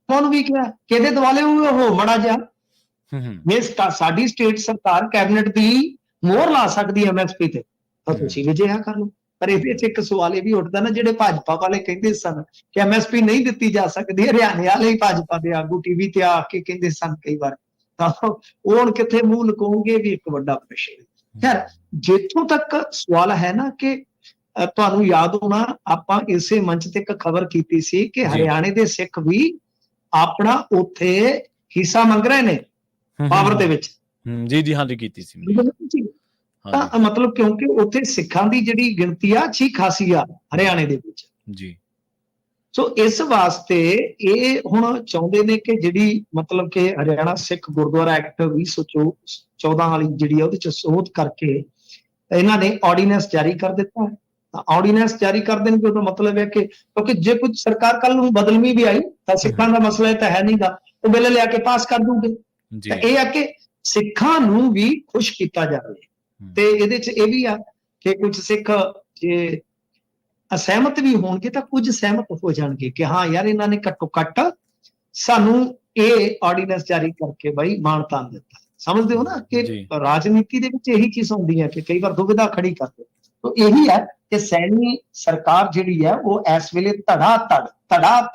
ਉਹਨੂੰ ਵੀ ਕਿਹਾ ਕਿਹਦੇ ਦੁਆਲੇ ਉਹ ਮੜਾ ਜਾ ਸਾਡੀ ਸਟੇਟ ਸਰਕਾਰ ਕੈਬਨਿਟ ਦੀ ਮੋਹਰ ਲਾ ਸਕਦੀ MSP ਤੇ, ਤਾਂ ਤੁਸੀਂ ਵੀ ਜਿਹਾ ਕਰ ਲਓ। ਪਰ ਇਹਦੇ ਚ ਇੱਕ ਸਵਾਲ ਇਹ ਵੀ ਉੱਠਦਾ ਨਾ, ਜਿਹੜੇ ਭਾਜਪਾ ਵਾਲੇ ਕਹਿੰਦੇ ਸਨ ਕਿ MSP ਨਹੀਂ ਦਿੱਤੀ ਜਾ ਸਕਦੀ, ਹਰਿਆਣੇ ਵਾਲੇ ਹੀ ਭਾਜਪਾ ਦੇ ਆਗੂ TV ਤੇ ਆ ਕੇ ਕਹਿੰਦੇ ਸਨ ਕਈ ਵਾਰ, ਤਾਂ ਉਹ ਹੁਣ ਕਿੱਥੇ ਮੂੰਹ ਲੁਕਾਉਣਗੇ ਵੀ ਇੱਕ ਵੱਡਾ ਪ੍ਰਸ਼ਨ ਹੈ। ਖੈਰ ਜਿੱਥੋਂ ਤੱਕ ਸਵਾਲ ਹੈ ਨਾ ਕਿ ਤੁਹਾਨੂੰ ਯਾਦ ਹੋਣਾ ਆਪਾਂ ਇਸੇ ਮੰਚ ਤੇ ਇੱਕ ਖਬਰ ਕੀਤੀ ਸੀ ਕਿ ਹਰਿਆਣੇ ਦੇ ਸਿੱਖ ਵੀ ਆਪਣਾ ਉੱਥੇ ਹਿੱਸਾ ਮੰਗ ਰਹੇ ਨੇ ਪਾਵਰ ਦੇ ਵਿੱਚ। ਜੀ ਹਾਂਜੀ ਕੀਤੀ ਸੀ। ਤਾਂ ਮਤਲਬ ਕਿਉਂਕਿ ਉੱਥੇ ਸਿੱਖਾਂ ਦੀ ਜਿਹੜੀ ਗਿਣਤੀ ਆ ਅੱਛੀ ਖਾਸੀ ਆ ਹਰਿਆਣੇ ਦੇ ਵਿੱਚ ਜੀ। ਸੋ ਇਸ ਵਾਸਤੇ ਇਹ ਹੁਣ ਚਾਹੁੰਦੇ ਨੇ ਕਿ ਜਿਹੜੀ ਮਤਲਬ ਕਿ ਹਰਿਆਣਾ ਸਿੱਖ ਗੁਰਦੁਆਰਾ ਐਕਟ 2014 ਵਾਲੀ ਜਿਹੜੀ ਆ ਉਹਦੇ ਚ ਸੋਧ ਕਰਕੇ ਇਹਨਾਂ ਨੇ ਆਰਡੀਨੈਂਸ ਜਾਰੀ ਕਰ ਦਿੱਤਾ। ਆਰਡੀਨੈਂਸ ਜਾਰੀ ਕਰ ਦੇਣਗੇ ਉਹਦਾ ਮਤਲਬ ਹੈ ਕਿ ਕਿਉਂਕਿ ਜੇ ਕੁਝ ਸਰਕਾਰ ਕੱਲ ਨੂੰ ਬਦਲਵੀਂ ਵੀ ਆਈ ਤਾਂ ਸਿੱਖਾਂ ਦਾ ਮਸਲਾ ਤਾਂ ਹੈ ਨਹੀਂਗਾ, ਉਹ ਬਿੱਲ ਲਿਆ ਕੇ ਪਾਸ ਕਰ ਦੂਗੇ। ਇਹ ਆ ਕਿ ਸਿੱਖਾਂ ਨੂੰ ਵੀ ਖੁਸ਼ ਕੀਤਾ ਜਾਵੇ ਤੇ ਇਹਦੇ ਚ ਇਹ ਵੀ ਆ ਕਿ ਕੁਝ ਸਿੱਖ ਜੇ ਅਸਹਿਮਤ ਵੀ ਹੋਣਗੇ ਤਾਂ ਕੁਝ ਸਹਿਮਤ ਹੋ ਜਾਣਗੇ ਕਿ ਹਾਂ ਯਾਰ ਇਹਨਾਂ ਨੇ ਘੱਟੋ ਘੱਟ ਸਾਨੂੰ ਇਹ ਆਰਡੀਨੈਂਸ ਜਾਰੀ ਕਰਕੇ ਬਾਈ ਮਾਨਤਾ ਦਿੱਤਾ। ਸਮਝਦੇ ਹੋ ਨਾ ਕਿ ਰਾਜਨੀਤੀ ਦੇ ਵਿੱਚ ਇਹੀ ਚੀਜ਼ ਹੁੰਦੀ ਹੈ ਕਿ ਕਈ ਵਾਰ ਦੁਵਿਧਾ ਖੜੀ ਕਰਦੇ। ਤਾਂ ਇਹੀ ਹੈ ਕਿ ਸੈਣੀ ਸਰਕਾਰ ਜਿਹੜੀ ਹੈ ਉਹ ਇਸ ਵੇਲੇ ਧੜਾ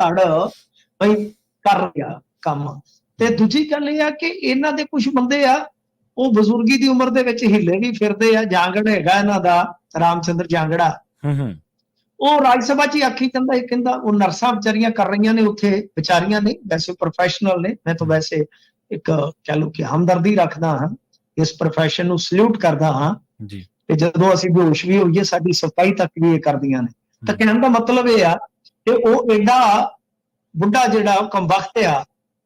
ਧੜ ਬਈ ਕਰ ਰਿਹਾ ਕੰਮ। ਤੇ ਦੂਜੀ ਗੱਲ ਇਹ ਆ ਕਿ ਇਹਨਾਂ ਦੇ ਕੁਝ ਬੰਦੇ ਆ ਉਹ ਬਜ਼ੁਰਗੀ ਦੀ ਉਮਰ ਦੇ ਵਿੱਚ ਹਿੱਲੇ ਵੀ ਫਿਰਦੇ ਆ। ਜਾਂਗੜ ਹੈਗਾ ਇਹਨਾਂ ਦਾ ਰਾਮਚੰਦਰ ਜਾਂਗੜਾ, ਉਹ ਰਾਜ ਸਭਾ 'ਚ ਹੀ ਆਖੀ ਜਾਂਦਾ ਇਹ ਕਹਿੰਦਾ ਉਹ ਨਰਸਾਂ ਵਿਚਾਰੀਆਂ ਕਰ ਰਹੀਆਂ ਨੇ ਉੱਥੇ ਵਿਚਾਰੀਆਂ ਨੇ, ਵੈਸੇ ਪ੍ਰੋਫੈਸ਼ਨਲ ਨੇ। ਮੈਂ ਤਾਂ ਵੈਸੇ ਇੱਕ ਕਹਿ ਲਓ ਕਿ ਹਮਦਰਦੀ ਰੱਖਦਾ ਹਾਂ, ਇਸ ਪ੍ਰੋਫੈਸ਼ਨ ਨੂੰ ਸਲੂਟ ਕਰਦਾ ਹਾਂ ਜੀ। ਤੇ ਜਦੋਂ ਅਸੀਂ ਬੇਹੋਸ਼ ਵੀ ਹੋਈਏ ਸਾਡੀ ਸਫਾਈ ਤੱਕ ਵੀ ਇਹ ਕਰਦੀਆਂ ਨੇ। ਤਾਂ ਕਹਿਣ ਦਾ ਮਤਲਬ ਇਹ ਆ ਕਿ ਉਹ ਐਡਾ ਬੁੱਢਾ ਜਿਹੜਾ ਉਹ ਕਮਬਖਤ ਆ,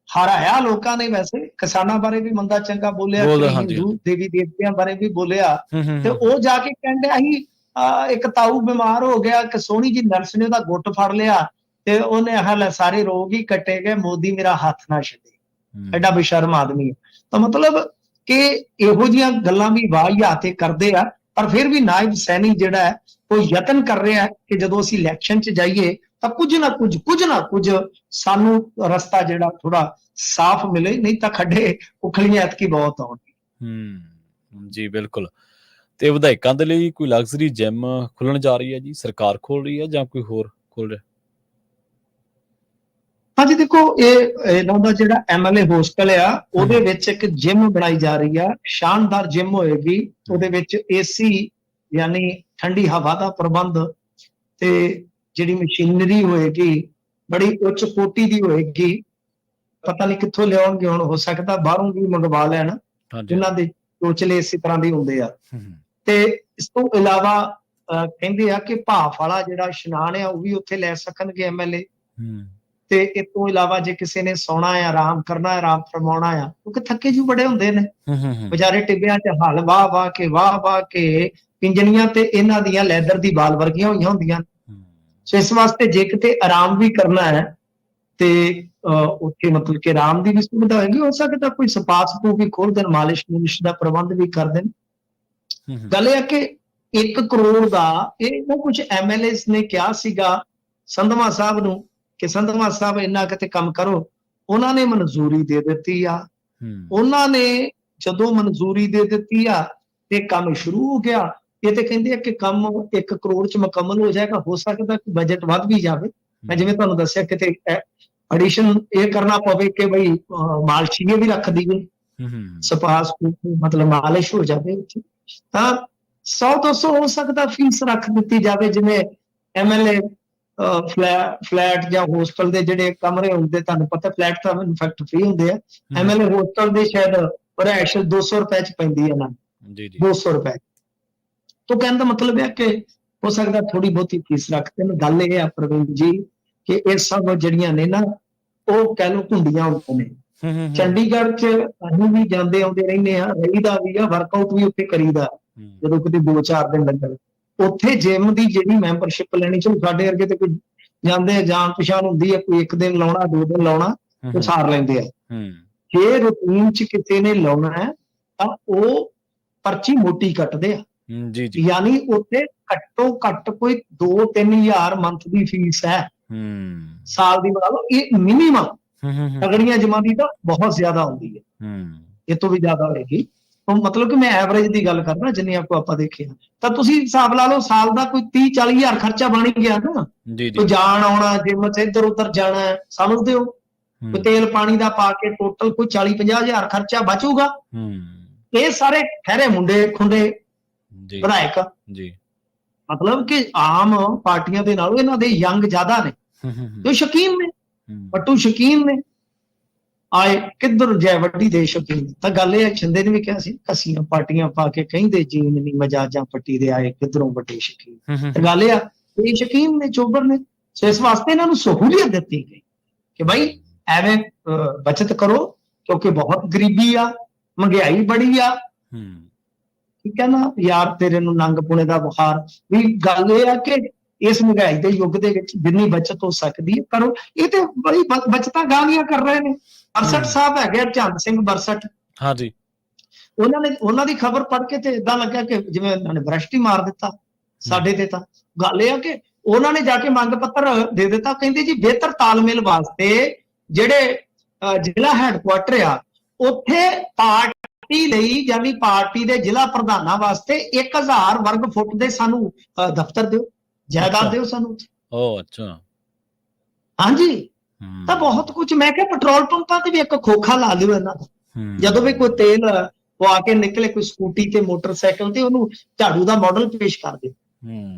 ਹਰਾਇਆ ਲੋਕਾਂ ਨੇ। ਵੈਸੇ ਕਿਸਾਨਾਂ ਬਾਰੇ ਵੀ ਮੰਦਾ ਚੰਗਾ ਬੋਲਿਆ, ਹਿੰਦੂ ਦੇਵੀ ਦੇਵਤਿਆਂ ਬਾਰੇ ਵੀ ਬੋਲਿਆ। ਤੇ ਉਹ ਜਾ ਕੇ ਕਹਿੰਦੇ ਅਸੀਂ ਇੱਕ ਤਾਊ ਬਿਮਾਰ ਹੋ ਗਿਆ, ਇੱਕ ਸੋਹਣੀ ਜੀ ਨਰਸ ਨੇ ਉਹਦਾ ਗੁੱਟ ਫੜ ਲਿਆ ਤੇ ਉਹਨੇ ਹਲ ਸਾਰੇ ਰੋਗ ਹੀ ਕੱਟੇ ਗਏ, ਮੋਦੀ ਮੇਰਾ ਹੱਥ ਨਾ ਛੱਡੇ। ਐਡਾ ਬੇਸ਼ਰਮ ਆਦਮੀ ਹੈ। ਤਾਂ ਮਤਲਬ ਕਿ ਇਹੋ ਜਿਹੀਆਂ ਗੱਲਾਂ ਵੀ ਵਾਹਿਆਤ ਕਰਦੇ ਆ, ਪਰ ਫਿਰ ਵੀ ਨਾਇਬ ਸੈਣੀ ਜਿਹੜਾ ਹੈ ਉਹ ਯਤਨ ਕਰ ਰਿਹਾ ਕਿ ਜਦੋਂ ਅਸੀਂ ਇਲੈਕਸ਼ਨ 'ਚ ਜਾਈਏ ਤਾਂ ਕੁਝ ਨਾ ਕੁਝ ਸਾਨੂੰ ਰਸਤਾ ਜਿਹੜਾ ਥੋੜਾ ਸਾਫ਼ ਮਿਲੇ, ਨਹੀਂ ਤਾਂ ਖੱਡੇ ਉਖਲੀਆਂ ਐਤਕੀ ਬਹੁਤ ਆਉਣਗੀਆਂ। ਜੀ ਬਿਲਕੁਲ। ਤੇ ਵਿਧਾਇਕਾਂ ਦੇ ਲਈ ਕੋਈ ਲਗਜ਼ਰੀ ਜਿਮ ਖੁੱਲਣ ਜਾ ਰਹੀ ਹੈ ਜੀ, ਸਰਕਾਰ ਖੋਲ ਰਹੀ ਹੈ ਜਾਂ ਕੋਈ ਹੋਰ ਖੋਲ ਰਿਹਾ? ਹਾਂਜੀ ਦੇਖੋ, ਇਹ ਇਹਨਾਂ ਦਾ ਜਿਹੜਾ MLA ਹੋਸਟਲ ਆ ਉਹਦੇ ਵਿੱਚ ਇੱਕ ਜਿਮ ਬਣਾਈ ਜਾ ਰਹੀ ਆ। ਸ਼ਾਨਦਾਰ ਜਿਮ ਹੋਏਗੀ, ਉਹਦੇ ਵਿੱਚ AC ਯਾਨੀ ਠੰਡੀ ਹਵਾ ਦਾ ਪ੍ਰਬੰਧ ਤੇ ਜਿਹੜੀ ਮਸ਼ੀਨਰੀ ਹੋਏਗੀ ਬੜੀ ਉੱਚ ਕੋਟੀ ਦੀ ਹੋਏਗੀ। ਪਤਾ ਨਹੀਂ ਕਿੱਥੋਂ ਲਿਆਉਣਗੇ, ਹੁਣ ਹੋ ਸਕਦਾ ਬਾਹਰੋਂ ਵੀ ਮੰਗਵਾ ਲੈਣ, ਜਿਨ੍ਹਾਂ ਦੇ ਚੋਚਲੇ ਇਸੇ ਤਰ੍ਹਾਂ ਦੇ ਹੁੰਦੇ ਆ। ਤੇ ਇਸ ਤੋਂ ਇਲਾਵਾ ਕਹਿੰਦੇ ਆ ਕਿ ਭਾਫ ਵਾਲਾ ਜਿਹੜਾ ਇਸ਼ਨਾਨ ਆ ਉਹ ਵੀ ਉੱਥੇ ਲੈ ਸਕਣਗੇ MLA। ਤੇ ਇਸ ਤੋਂ ਇਲਾਵਾ ਜੇ ਕਿਸੇ ਨੇ ਸੌਣਾ ਆ, ਆਰਾਮ ਕਰਨਾ, ਆਰਾਮ ਫਰਮਾਉਣਾ ਆ, ਕਿਉਂਕਿ ਥੱਕੇ ਜੂ ਬੜੇ ਹੁੰਦੇ ਨੇ ਵਿਚਾਰੇ, ਟਿੱਬਿਆਂ 'ਚ ਹਲ ਵਾਹ ਕੇ ਪਿੰਜਣੀਆਂ ਤੇ ਇਹਨਾਂ ਦੀਆਂ ਲੈਦਰ ਦੀ ਬਾਲ ਵਰਗੀਆਂ ਹੋਈਆਂ ਹੁੰਦੀਆਂ। ਸੋ ਇਸ ਵਾਸਤੇ ਜੇ ਕਿਤੇ ਆਰਾਮ ਵੀ ਕਰਨਾ ਹੈ ਤੇ ਉੱਥੇ ਮਤਲਬ ਕਿ ਆਰਾਮ ਦੀ ਵੀ ਸੁਵਿਧਾ ਹੋਏਗੀ। ਹੋ ਸਕਦਾ ਕੋਈ ਸਪਾ ਸਪੂ ਵੀ ਖੋਲ ਦੇਣ, ਮਾਲਿਸ਼ ਦਾ ਪ੍ਰਬੰਧ ਵੀ ਕਰ ਦੇਣ। ਗੱਲ ਇਹ ਹੈ ਕਿ 1 ਕਰੋੜ ਦਾ ਇਹ ਕੁਝ MLAs ਨੇ ਕਿਹਾ ਸੀਗਾ ਸੰਧਵਾ ਸਾਹਿਬ ਨੂੰ ਕਿ ਸੰਧਵਾ ਸਾਹਿਬ ਇੰਨਾ ਕਿਤੇ ਕੰਮ ਕਰੋ। ਉਹਨਾਂ ਨੇ ਮਨਜ਼ੂਰੀ ਦੇ ਦਿੱਤੀ ਆ। ਉਹਨਾਂ ਨੇ ਜਦੋਂ ਮਨਜ਼ੂਰੀ ਦੇ ਦਿੱਤੀ ਆ ਤੇ ਕੰਮ ਸ਼ੁਰੂ ਹੋ ਗਿਆ। ਇਹ ਤੇ ਕਹਿੰਦੇ ਆ ਕਿ ਕੰਮ 1 ਕਰੋੜ 'ਚ ਮੁਕੰਮਲ ਹੋ ਜਾਏਗਾ। ਹੋ ਸਕਦਾ ਕਿ ਬਜਟ ਵੱਧ ਵੀ ਜਾਵੇ। ਮੈਂ ਜਿਵੇਂ ਤੁਹਾਨੂੰ ਦੱਸਿਆ ਕਿਤੇ ਐਡੀਸ਼ਨ ਇਹ ਕਰਨਾ ਪਵੇ ਕਿ ਬਈ ਮਾਲਸ਼ੀਏ ਵੀ ਰੱਖ ਦਈਏ, ਸਪਾਸ ਮਤਲਬ ਮਾਲਿਸ਼ ਹੋ ਜਾਵੇ। ਤਾਂ 100-200 ਹੋ ਸਕਦਾ ਫੀਸ ਰੱਖ ਦਿੱਤੀ ਜਾਵੇ, ਜਿਵੇਂ MLA ਫਲੈਟ ਜਾਂ ਹੋਸਟਲ ਦੇ ਜਿਹੜੇ ਕਮਰੇ ਹੁੰਦੇ, ਤੁਹਾਨੂੰ ਪਤਾ ਫਲੈਟ ਤਾਂ ਇਨਫੈਕਟ ਫ੍ਰੀ ਹੁੰਦੇ ਆ। MLA ਹੋਸਟਲ ਦੇ ਸ਼ਾਇਦ ਰਿਹਾਇਸ਼ 200 ਰੁਪਏ 'ਚ ਪੈਂਦੀ ਹੈ ਨਾ, 200 ਰੁਪਏ। ਤਾਂ ਕਹਿਣ ਦਾ ਮਤਲਬ ਹੈ ਕਿ ਹੋ ਸਕਦਾ ਥੋੜੀ ਬਹੁਤੀ ਫੀਸ ਰੱਖ ਦੇਣ। ਗੱਲ ਇਹ ਆ ਪ੍ਰਵੀਨ ਜੀ ਕਿ ਇਹ ਸਭ ਜਿਹੜੀਆਂ ਨੇ ਨਾ ਉਹ ਕਹਿ ਲਓ ਘੁੰਡੀਆਂ ਹੁੰਦੀਆਂ ਨੇ। ਚੰਡੀਗੜ੍ਹ 'ਚ ਅਸੀਂ ਵੀ ਜਾਂਦੇ ਆਉਂਦੇ ਰਹਿੰਦੇ ਹਾਂ, ਰਹੀਦਾ ਵੀ ਆ, ਵਰਕਆਊਟ ਵੀ ਉੱਥੇ ਕਰੀਦਾ ਜਦੋਂ ਕਿਤੇ 2-4 ਦਿਨ ਲੱਗਣ। ਉੱਥੇ ਜਿਮ ਦੀ ਜਿਹੜੀ ਮੈਂਬਰਸ਼ਿਪ ਲੈਣੀ, ਚਲੋ ਸਾਡੇ ਵਰਗੇ ਤੇ ਕੋਈ ਜਾਂਦੇ ਆ, ਜਾਣ ਪਛਾਣ ਹੁੰਦੀ ਹੈ, ਕੋਈ 1 ਦਿਨ ਲਾਉਣਾ 2 ਦਿਨ ਲਾਉਣਾ ਉਹ ਸਾਰ ਲੈਂਦੇ ਆ। ਜੇ ਰੂਟੀਨ 'ਚ ਕਿਸੇ ਨੇ ਲਾਉਣਾ ਹੈ ਤਾਂ ਉਹ ਪਰਚੀ ਮੋਟੀ ਕੱਟਦੇ ਆ। ਯਾਨੀ ਉੱਥੇ ਘੱਟੋ ਘੱਟ ਕੋਈ 2-3 ਹਜ਼ਾਰ ਮੰਥ ਦੀ ਫੀਸ ਹੈ, ਸਾਲ ਦੀ ਬਣਾ ਲਓ। ਇਹ ਮਿਨੀਮਮ ਤਗੜੀਆਂ ਜਿਮਾਂ ਦੀ ਤਾਂ ਬਹੁਤ ਜ਼ਿਆਦਾ ਹੁੰਦੀ ਹੈ, ਇਹ ਤੋਂ ਵੀ ਜ਼ਿਆਦਾ ਹੋਏਗੀ। ਮਤਲਬ ਕਿ ਮੈਂ ਐਵਰੇਜ ਦੀ ਗੱਲ ਕਰਦਾ, ਜਿੰਨੀਆਂ ਕੋ ਆਪਾਂ ਦੇਖਿਆ। ਤਾਂ ਤੁਸੀਂ ਹਿਸਾਬ ਲਾ ਲਓ ਸਾਲ ਦਾ ਕੋਈ 30-40 ਹਜ਼ਾਰ ਖਰਚਾ ਬਣ ਗਿਆ ਨਾ। ਕੋਈ ਜਾਣ ਆਉਣਾ, ਜਿਮ 'ਚ ਇੱਧਰ ਉੱਧਰ ਜਾਣਾ, ਸਮਝਦੇ ਹੋ? ਕੋਈ ਤੇਲ ਪਾਣੀ ਦਾ ਪਾ ਕੇ ਟੋਟਲ ਕੋਈ 40-50 ਹਜ਼ਾਰ ਖਰਚਾ ਬਚੂਗਾ। ਇਹ ਸਾਰੇ ਠਹਿਰੇ ਮੁੰਡੇ ਖੁੰਡੇ ਵਿਧਾਇਕ ਮਤਲਬ ਕਿ ਆਮ ਪਾਰਟੀਆਂ ਦੇ ਨਾਲੋਂ ਇਹਨਾਂ ਦੇ ਯੰਗ ਜ਼ਿਆਦਾ ਨੇ, ਜੋ ਸ਼ੌਕੀਨ ਨੇ, ਪੱਟੂ ਸ਼ੌਕੀਨ ਨੇ, ਆਏ ਕਿੱਧਰ ਜੈ ਵੱਡੀ ਦੇ ਸ਼ੌਕੀਨ। ਤਾਂ ਗੱਲ ਇਹ ਛਿੰਦੇ ਨੇ ਵੀ ਕਿਹਾ ਸੀ, ਕਸੀਆਂ ਪਾਰਟੀਆਂ ਪਾ ਕੇ ਕਹਿੰਦੇ ਜੀਨ ਨਹੀਂ ਮਜਾਜਾਂ ਪੱਟੀ ਦੇ ਆਏ ਕਿੱਧਰੋਂ ਵੱਡੇ ਸ਼ੌਕੀਨ। ਤਾਂ ਗੱਲ ਇਹ ਆ ਇਹ ਸ਼ੌਕੀਨ ਨੇ, ਚੋਬਰ ਨੇ। ਸੋ ਇਸ ਵਾਸਤੇ ਇਹਨਾਂ ਨੂੰ ਸਹੂਲੀਅਤ ਦਿੱਤੀ ਗਈ ਕਿ ਭਾਈ ਐਵੇਂ ਬਚਤ ਕਰੋ, ਕਿਉਂਕਿ ਬਹੁਤ ਗਰੀਬੀ ਆ, ਮਹਿੰਗਾਈ ਬੜੀ ਆ, ਠੀਕ ਹੈ ਨਾ ਯਾਰ, ਤੇਰੇ ਨੂੰ ਨੰਗ ਪੁਣੇ ਦਾ ਬੁਖਾਰ। ਵੀ ਗੱਲ ਇਹ ਆ ਕਿ ਇਸ ਮਹਿੰਗਾਈ ਦੇ ਯੁੱਗ ਦੇ ਵਿੱਚ ਜਿੰਨੀ ਬਚਤ ਹੋ ਸਕਦੀ ਹੈ ਕਰੋ। ਇਹ ਤੇ ਬੜੀ ਬਚਤਾਂ ਗਾਲੀਆਂ ਕਰ ਰਹੇ ਨੇ। ਬਰਸਟ ਸਾਹਿਬ ਹੈਗੇ ਚੰਦ ਸਿੰਘ ਬਰਸਟ, ਹਾਂਜੀ, ਉਹਨਾਂ ਦੀ ਖਬਰ ਪੜ੍ਹ ਕੇ ਤੇ ਇਦਾਂ ਲੱਗਿਆ ਕਿ ਜਿਵੇਂ ਉਹਨਾਂ ਨੇ ਬ੍ਰਸ਼ਟ ਹੀ ਮਾਰ ਦਿੱਤਾ ਸਾਡੇ ਤੇ। ਤਾਂ ਗੱਲ ਇਹ ਆ ਕਿ ਉਹਨਾਂ ਨੇ ਜਾ ਕੇ ਮੰਗ ਪੱਤਰ ਦੇ ਦਿੱਤਾ, ਕਹਿੰਦੇ ਜੀ ਬਿਹਤਰ ਤਾਲਮੇਲ ਵਾਸਤੇ ਜਿਹੜੇ ਜ਼ਿਲ੍ਹਾ ਹੈਡਕੁਆਟਰ ਆ ਉੱਥੇ ਪਾਰਟੀ ਲਈ, ਯਾਨੀ ਪਾਰਟੀ ਦੇ ਜ਼ਿਲ੍ਹਾ ਪ੍ਰਧਾਨਾਂ ਵਾਸਤੇ 1000 ਵਰਗ ਫੁੱਟ ਦੇ ਸਾਨੂੰ ਦਫ਼ਤਰ ਦਿਓ, ਜਾਇਦਾਦ ਦਿਓ ਸਾਨੂੰ। ਓ ਅੱਛਾ, ਹਾਂਜੀ। ਤਾਂ ਬਹੁਤ ਕੁਝ। ਮੈਂ ਕਿਹਾ ਪੈਟਰੋਲ ਪੰਪਾਂ ਤੇ ਵੀ ਇੱਕ ਖੋਖਾ ਲਾ ਲਿਓ ਇਹਨਾਂ ਦਾ, ਜਦੋਂ ਵੀ ਕੋਈ ਤੇਲ ਪਵਾ ਕੇ ਨਿਕਲੇ ਕੋਈ ਸਕੂਟੀ ਤੇ ਮੋਟਰਸਾਈਕਲ ਤੇ, ਉਹਨੂੰ ਝਾੜੂ ਦਾ ਮਾਡਲ ਪੇਸ਼ ਕਰ ਦਿਓ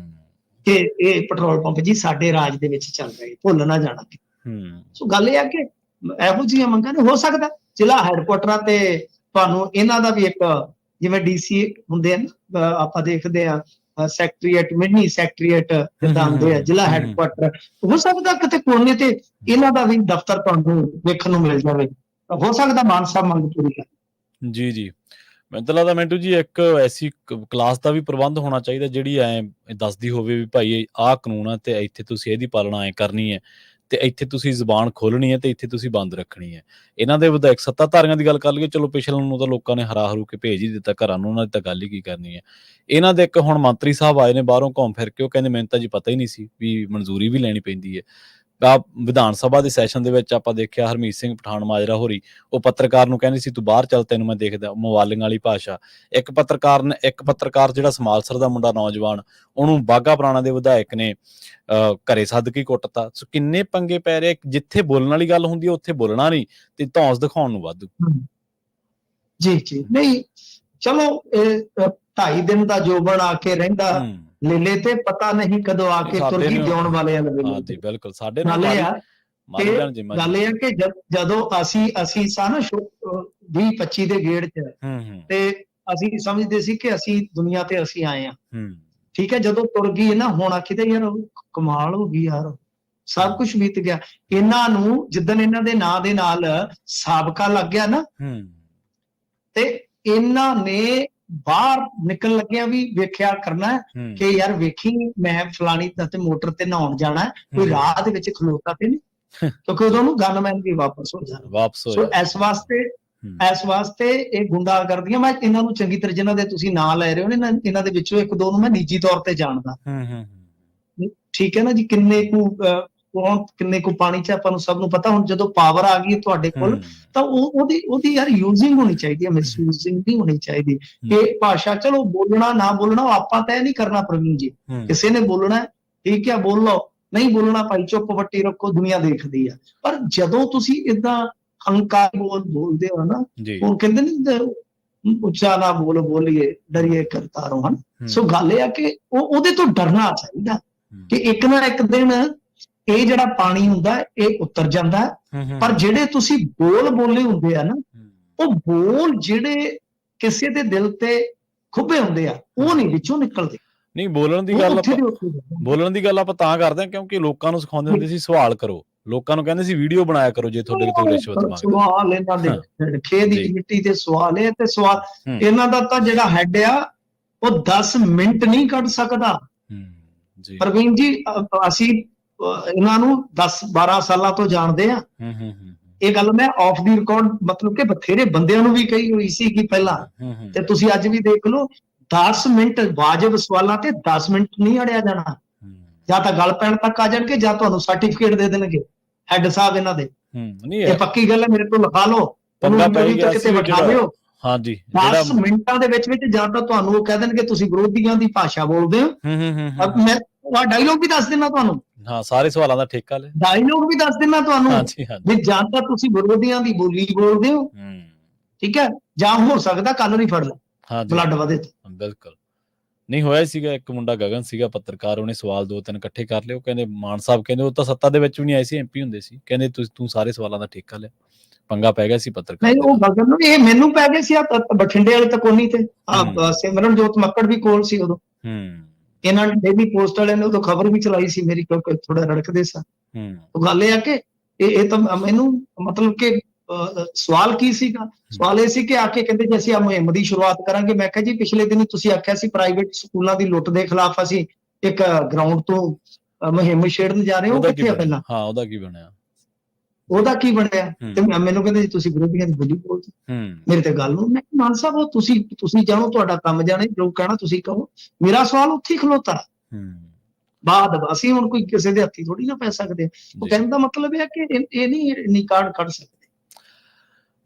ਕਿ ਇਹ ਪੈਟਰੋਲ ਪੰਪ ਜੀ ਸਾਡੇ ਰਾਜ ਦੇ ਵਿੱਚ ਚੱਲ ਰਹੇ, ਭੁੱਲ ਨਾ ਜਾਣਾ। ਸੋ ਗੱਲ ਇਹ ਆ ਕਿ ਇਹੋ ਜਿਹੀਆਂ ਮੰਗਾਂ ਨੇ। ਹੋ ਸਕਦਾ ਜ਼ਿਲ੍ਹਾ ਹੈਡਕੁਆਟਰਾਂ ਤੇ ਤੁਹਾਨੂੰ ਇਹਨਾਂ ਦਾ ਵੀ ਇੱਕ, ਜਿਵੇਂ DC ਹੁੰਦੇ ਆ ਨਾ, ਆਪਾਂ ਦੇਖਦੇ ਆ ਸੈਕਟਰੀਏਟ, ਮਿਨੀ ਸੈਕਟਰੀਏਟ ਜਿੱਦਾਂ ਹੁੰਦੇ ਆ ਜ਼ਿਲ੍ਹਾ ਹੈਡਕੁਆਟਰ, ਹੋ ਸਕਦਾ ਕਿਤੇ ਕੋਨੇ ਤੇ ਇਹਨਾਂ ਦਾ ਵੀ ਦਫ਼ਤਰ ਤੁਹਾਨੂੰ ਵੇਖਣ ਨੂੰ ਮਿਲ ਜਾਵੇ। ਹੋ ਸਕਦਾ ਮਾਨ ਸਾਹਿਬ ਮੰਗ ਪੂਰੀ ਕਰ। ਜੀ ਜੀ, ਮੈਨੂੰ ਤਾਂ ਲੱਗਦਾ ਮਿੰਟੂ ਜੀ ਇੱਕ ਐਸੀ ਕਲਾਸ ਦਾ ਵੀ ਪ੍ਰਬੰਧ ਹੋਣਾ ਚਾਹੀਦਾ ਜਿਹੜੀ ਐ ਦੱਸਦੀ ਹੋਵੇ ਵੀ ਭਾਈ ਆਹ ਕਾਨੂੰਨ ਆ ਤੇ ਇੱਥੇ ਤੁਸੀਂ ਇਹਦੀ ਪਾਲਣਾ ਐ ਕਰਨੀ ਹੈ, ਤੇ ਇੱਥੇ ਤੁਸੀਂ ਜ਼ੁਬਾਨ ਖੋਲਣੀ ਹੈ ਤੇ ਇੱਥੇ ਤੁਸੀਂ ਬੰਦ ਰੱਖਣੀ ਹੈ। ਇਹਨਾਂ ਦੇ ਵਿਧਾਇਕ ਸੱਤਾਧਾਰੀਆਂ ਦੀ ਗੱਲ ਕਰ ਲਈਏ, ਚਲੋ ਪਿਛਲੇ ਨੂੰ ਤਾਂ ਲੋਕਾਂ ਨੇ ਹਰਾ ਹਰੂ ਕੇ ਭੇਜ ਹੀ ਦਿੱਤਾ ਘਰਾਂ ਨੂੰ, ਉਹਨਾਂ ਦੀ ਤਾਂ ਗੱਲ ਹੀ ਕੀ ਕਰਨੀ ਹੈ। ਇਹਨਾਂ ਦੇ ਇੱਕ ਹੁਣ ਮੰਤਰੀ ਸਾਹਿਬ ਆਏ ਨੇ ਬਾਹਰੋਂ ਘੁੰਮ ਫਿਰ ਕੇ, ਉਹ ਕਹਿੰਦੇ ਮੈਨੂੰ ਤਾਂ ਜੀ ਪਤਾ ਹੀ ਨਹੀਂ ਸੀ ਵੀ ਮਨਜ਼ੂਰੀ ਵੀ ਲੈਣੀ ਪੈਂਦੀ ਹੈ। ਵਿਧਾਨ ਸਭਾ ਦੇ ਸੈਸ਼ਨ ਦੇ ਵਿੱਚ ਆਪਾਂ ਦੇਖਿਆ ਹਰਮੀਤ ਸਿੰਘ ਪਠਾਨ ਮਾਜਰਾ ਹੋਰੀ, ਉਹ ਪੱਤਰਕਾਰ ਨੂੰ ਕਹਿੰਦੇ ਸੀ ਤੂੰ ਬਾਹਰ ਚੱਲ, ਤੈਨੂੰ ਮੈਂ ਦੇਖਦਾ, ਮਵਾਲਿੰਗ ਵਾਲੀ ਭਾਸ਼ਾ। ਇੱਕ ਪੱਤਰਕਾਰ ਜਿਹੜਾ ਸਮਾਲਸਰ ਦਾ ਮੁੰਡਾ ਨੌਜਵਾਨ, ਉਹਨੂੰ ਬਾਘਾ ਪੁਰਾਣਾ ਦੇ ਵਿਧਾਇਕ ਨੇ ਘਰੇ ਸੱਦ ਕੇ ਕੁੱਟਤਾ। ਸੋ ਕਿੰਨੇ ਪੰਗੇ ਪੈ ਰਹੇ, ਜਿੱਥੇ ਬੋਲਣ ਵਾਲੀ ਗੱਲ ਹੁੰਦੀ ਹੈ ਉੱਥੇ ਬੋਲਣਾ ਨਹੀਂ ਤੇ ਧੌਂਸ ਦਿਖਾਉਣ ਨੂੰ ਵਾਧੂ। ਜੀ ਜੀ, ਨਹੀਂ ਚਲੋ 2.5 ਦਿਨ ਦਾ ਜੋਬਨ ਆ ਕੇ ਰਹਿੰਦਾ ਲੀਲੇ ਤੇ, ਪਤਾ ਨਹੀਂ ਕਦੋਂ ਆ ਕੇ ਤੁਰਕੀ ਜਿਉਣ ਵਾਲਿਆਂ ਦੇ ਵੇਲੇ। ਹਾਂਜੀ ਬਿਲਕੁਲ, ਸਾਡੇ ਗੱਲ ਇਹ ਆ ਕਿ ਜਦੋਂ ਅਸੀਂ ਸਾਂ 20-25 ਦੇ ਗੇੜ ਚ, ਤੇ ਅਸੀਂ ਸਮਝਦੇ ਸੀ ਕਿ ਅਸੀਂ ਦੁਨੀਆ ਤੇ ਅਸੀਂ ਆਏ ਆ, ਠੀਕ ਹੈ। ਜਦੋਂ ਤੁਰ ਗਈ ਨਾ, ਹੁਣ ਆਖੀਦਾ ਯਾਰ ਕਮਾਲ ਹੋ ਗਈ ਯਾਰ, ਸਭ ਕੁਝ ਬੀਤ ਗਿਆ। ਇਹਨਾਂ ਨੂੰ ਜਿੱਦਣ ਇਹਨਾਂ ਦੇ ਨਾਂ ਦੇ ਨਾਲ ਸਾਬਕਾ ਲੱਗ ਗਿਆ ਨਾ, ਤੇ ਇਹਨਾਂ ਨੇ ਬਾਹਰ ਨਿਕਲਣ ਲੱਗਿਆ ਵੀ ਵੇਖਿਆ ਕਰਨਾ ਕਿ ਯਾਰ ਵੇਖੀ ਮੈਂ ਫਲਾਣੀ ਤੇ ਮੋਟਰ ਤੇ ਨਹਾਉਣ ਜਾਣਾ, ਕੋਈ ਰਾਹ ਦੇ ਵਿੱਚ ਖਲੋਤਾ ਤੇ ਨਹੀਂ, ਕਿਉਂਕਿ ਉਦੋਂ ਨੂੰ ਗਨਮੈਨ ਵੀ ਵਾਪਸ ਹੋ ਜਾਣਾ। ਸੋ ਇਸ ਵਾਸਤੇ ਇਹ ਗੁੰਡਾਗਰਦੀਆਂ, ਮੈਂ ਇਹਨਾਂ ਨੂੰ ਚੰਗੀ ਤਰ੍ਹਾਂ, ਜਿਨ੍ਹਾਂ ਦੇ ਤੁਸੀਂ ਨਾਂ ਲੈ ਰਹੇ ਹੋ ਨੇ, ਇਹਨਾਂ ਦੇ ਵਿੱਚੋਂ ਇੱਕ ਦੋ ਨੂੰ ਮੈਂ ਨਿੱਜੀ ਤੌਰ ਤੇ ਜਾਣਦਾ, ਠੀਕ ਹੈ ਨਾ ਜੀ। ਕਿੰਨੇ ਕੁ ਪਾਣੀ ਚ ਆਪਾਂ ਨੂੰ ਸਭ ਨੂੰ ਪਤਾ। ਹੁਣ ਜਦੋਂ ਪਾਵਰ ਆ ਗਈ ਤੁਹਾਡੇ ਕੋਲ, ਤਾਂ ਉਹਦੀ ਯਾਰ ਯੂਜ਼ਿੰਗ ਹੋਣੀ ਚਾਹੀਦੀ ਹੈ, ਮਿਸਯੂਜ਼ਿੰਗ ਨਹੀਂ ਹੋਣੀ ਚਾਹੀਦੀ। ਇਹ ਭਾਸ਼ਾ ਚਲੋ ਬੋਲਣਾ ਨਾ ਬੋਲਣਾ ਆਪਾਂ ਤੈਅ ਨਹੀਂ ਕਰਨਾ ਪ੍ਰਵੀਨ ਜੀ, ਕਿਸੇ ਨੇ ਬੋਲਣਾ ਠੀਕ ਹੈ ਬੋਲ ਲਓ, ਨਹੀਂ ਬੋਲਣਾ ਭਾਈ ਚੁੱਪ ਵੱਟੀ ਰੱਖੋ, ਦੁਨੀਆ ਦੇਖਦੀ ਆ। ਪਰ ਜਦੋਂ ਤੁਸੀਂ ਏਦਾਂ ਹੰਕਾਰ ਬੋਲਦੇ ਹੋ ਨਾ, ਉਹ ਕਹਿੰਦੇ ਨੇ ਉੱਚਾ ਨਾ ਬੋਲੀਏ ਡਰੀਏ ਕਰਤਾਰੋਂ, ਹਨ। ਸੋ ਗੱਲ ਇਹ ਆ ਕਿ ਉਹਦੇ ਤੋਂ ਡਰਨਾ ਚਾਹੀਦਾ ਕਿ ਇੱਕ ਨਾ ਇੱਕ ਦਿਨ ਇਹ ਜਿਹੜਾ ਪਾਣੀ ਹੁੰਦਾ ਇਹ ਉਤਰ ਜਾਂਦਾ। ਪਰ ਜਿਹੜੇ ਤੁਸੀਂ ਬੋਲੇ ਹੁੰਦੇ ਆ ਨਾ, ਉਹ ਬੋਲ ਜਿਹੜੇ ਕਿਸੇ ਦੇ ਦਿਲ ਤੇ ਖੁੱਭੇ ਹੁੰਦੇ ਆ, ਉਹ ਨਹੀਂ ਵਿੱਚੋਂ ਨਿਕਲਦੇ। ਨਹੀਂ, ਬੋਲਣ ਦੀ ਗੱਲ ਆਪਾਂ ਤਾਂ ਕਰਦੇ ਹਾਂ ਕਿਉਂਕਿ ਲੋਕਾਂ ਨੂੰ ਸਿਖਾਉਂਦੇ ਹੁੰਦੇ ਸੀ ਸਵਾਲ ਕਰੋ, ਲੋਕਾਂ ਨੂੰ ਕਹਿੰਦੇ ਸੀ ਵੀਡੀਓ ਬਣਾਇਆ ਕਰੋ ਜੇ ਤੁਹਾਡੇ ਤੋਂ ਰਿਸ਼ਵਤ ਮੰਗਦੇ। ਸਵਾਲ ਇਹਨਾਂ ਦੇ ਖੇਤ ਦੀ ਮਿੱਟੀ ਦੇ ਸਵਾਲ ਹੈ, ਤੇ ਸਵਾਲ ਇਹਨਾਂ ਦਾ ਤਾਂ ਜਿਹੜਾ ਹੈਡ ਆ ਉਹ 10 ਮਿੰਟ ਨਹੀਂ ਕੱਢ ਸਕਦਾ। ਪ੍ਰਵੀਨ ਜੀ, ਅਸੀਂ ਇਹਨਾਂ ਨੂੰ 10-12 ਸਾਲਾਂ ਤੋਂ ਜਾਣਦੇ ਆ। ਇਹ ਗੱਲ ਮੈਂ ਆਫ ਦੀ ਰਿਕਾਰਡ ਮਤਲਬ ਕਿ ਬਥੇਰੇ ਬੰਦਿਆਂ ਨੂੰ ਵੀ ਕਹੀ ਹੋਈ ਸੀ ਕਿ ਪਹਿਲਾਂ, ਤੇ ਤੁਸੀਂ ਅੱਜ ਵੀ ਦੇਖ ਲਓ 10 ਮਿੰਟ ਵਾਜਬ ਸਵਾਲਾਂ ਤੇ 10 ਮਿੰਟ ਨਹੀਂ ਅੜਿਆ ਜਾਣਾ। ਜਾਂ ਤਾਂ ਗੱਲ ਪੈਣ ਤੱਕ ਆ ਜਾਣਗੇ ਜਾਂ ਤੁਹਾਨੂੰ ਸਰਟੀਫਿਕੇਟ ਦੇ ਦੇਣਗੇ ਹੈਡ ਸਾਹਿਬ ਇਹਨਾਂ ਦੇ। ਇਹ ਪੱਕੀ ਗੱਲ ਹੈ, ਮੇਰੇ ਤੋਂ ਲਿਖਾ ਲਓ, ਕਿਤੇ ਬਿਠਾ ਲਿਓ। 10 ਮਿੰਟਾਂ ਦੇ ਵਿੱਚ ਜਾਂ ਤਾਂ ਤੁਹਾਨੂੰ ਉਹ ਕਹਿ ਦੇਣਗੇ ਤੁਸੀਂ ਵਿਰੋਧੀਆਂ ਦੀ ਭਾਸ਼ਾ ਬੋਲਦੇ ਹੋ। ਮੈਂ ਡਾਇਲੋਗ ਵੀ ਦੱਸ ਦਿੰਦਾ ਤੁਹਾਨੂੰ, ਸਾਰੇ ਸਵਾਲਾਂ ਦਾ ਠੇਕਾ ਲੈ, ਡਾਇਲੋਗ ਵੀ ਦੱਸ ਦਿੰਦਾ ਤੁਹਾਨੂੰ ਵੀ ਜਾਂ ਤਾਂ ਤੁਸੀਂ ਵਿਰੋਧੀਆਂ ਦੀ ਬੋਲੀ ਬੋਲਦੇ ਹੋ, ਠੀਕ ਹੈ, ਜਾਂ ਹੋ ਸਕਦਾ ਕੱਲ ਨਹੀਂ ਫੜ ਲੈ ਬਲੱਡ ਵਧੇ। ਬਿਲਕੁਲ ਨਹੀਂ ਹੋਇਆ ਹੀ ਸੀਗਾ, ਇੱਕ ਮੁੰਡਾ ਗਗਨ ਸੀਗਾ ਪੱਤਰਕਾਰ, ਉਹਨੇ ਸਵਾਲ 2-3 ਇਕੱਠੇ ਕਰ ਲਏ। ਉਹ ਕਹਿੰਦੇ ਮਾਨ ਸਾਹਿਬ ਕਹਿੰਦੇ ਉਹ ਤਾਂ ਸੱਤਾ ਦੇ ਵਿੱਚ ਵੀ ਨਹੀਂ ਆਏ ਸੀ, MP ਹੁੰਦੇ ਸੀ, ਕਹਿੰਦੇ ਤੂੰ ਸਾਰੇ ਸਵਾਲਾਂ ਦਾ ਠੇਕਾ ਲਿਆ। ਪੰਗਾ ਪੈ ਗਿਆ ਸੀ ਪੱਤਰਕਾਰ ਨਹੀਂ ਦੇ ਉਹ ਨਾਲ। ਗਗਨ ਨੂੰ ਇਹ ਮੈਨੂੰ ਪੈ ਗਏ ਸੀ ਆ ਬਠਿੰਡੇ ਵਾਲੇ ਤਕੋਨੀ ਤੇ ਸਿਮਰਨਜੋਤ ਮੱਕੜ ਵੀ ਕੋਲ ਸੀ ਉਦੋਂ। ਇਹਨਾਂ ਨੇ ਡੇਲੀ ਪੋਸਟ ਵਾਲਿਆਂ ਨੇ ਉਦੋਂ ਖਬਰ ਵੀ ਚਲਾਈ ਸੀ ਮੇਰੀ, ਕਿਉਂਕਿ ਥੋੜਾ ਰੜਕਦੇ ਸਨ। ਉਹ ਗੱਲ ਇਹ ਆ ਕਿ ਇਹ ਤਾਂ ਮੈਨੂੰ ਮਤਲਬ ਕਿ ਸਵਾਲ ਕੀ ਸੀਗਾ, ਸਵਾਲ ਇਹ ਸੀ ਕਿ ਆ ਕੇ ਕਹਿੰਦੇ ਜੀ ਅਸੀਂ ਆ ਮੁਹਿੰਮ ਦੀ ਸ਼ੁਰੂਆਤ ਕਰਾਂਗੇ। ਮੈਂ ਕਿਹਾ ਜੀ ਪਿਛਲੇ ਦਿਨ ਤੁਸੀਂ ਆਖਿਆ ਸੀ ਪ੍ਰਾਈਵੇਟ ਸਕੂਲਾਂ ਦੀ ਲੁੱਟ ਦੇ ਖਿਲਾਫ ਅਸੀਂ ਇੱਕ ਗਰਾਊਂਡ ਤੋਂ ਮੁਹਿੰਮ ਛੇੜਨ ਜਾ ਰਹੇ ਹਾਂ, ਉਹ ਕਿੱਥੇ ਆ ਪਹਿਲਾਂ? ਹਾਂ, ਉਹਦਾ ਕੀ ਬਣਿਆ? ਉਹਦਾ ਕੀ ਬਣਿਆ? ਤੇ ਮੈਨੂੰ ਕਹਿੰਦੇ ਜੀ ਤੁਸੀਂ ਵਿਰੋਧੀਆਂ ਦੀ ਬੋਲੀ ਬੋਲਦੇ। ਮੇਰੇ ਤੇ ਗੱਲ ਨੂੰ, ਮੈਂ ਮਾਨ ਸਾਹਿਬ ਉਹ ਤੁਸੀਂ ਜਾਣੋ, ਤੁਹਾਡਾ ਕੰਮ ਜਾਣੇ, ਜੋ ਕਹਿਣਾ ਤੁਸੀਂ ਕਹੋ। ਮੇਰਾ ਸਵਾਲ ਉੱਥੇ ਹੀ ਖਲੋਤਾ। ਬਾਅਦ ਅਸੀਂ ਹੁਣ ਕੋਈ ਕਿਸੇ ਦੇ ਹੱਥੀ ਥੋੜੀ ਨਾ ਪੈ ਸਕਦੇ। ਉਹ ਕਹਿਣ ਦਾ ਮਤਲਬ ਇਹ ਹੈ ਕਿ ਇਹ ਨਹੀਂ ਨਿਕਾਲ ਕੱਢ ਸਕਦੇ।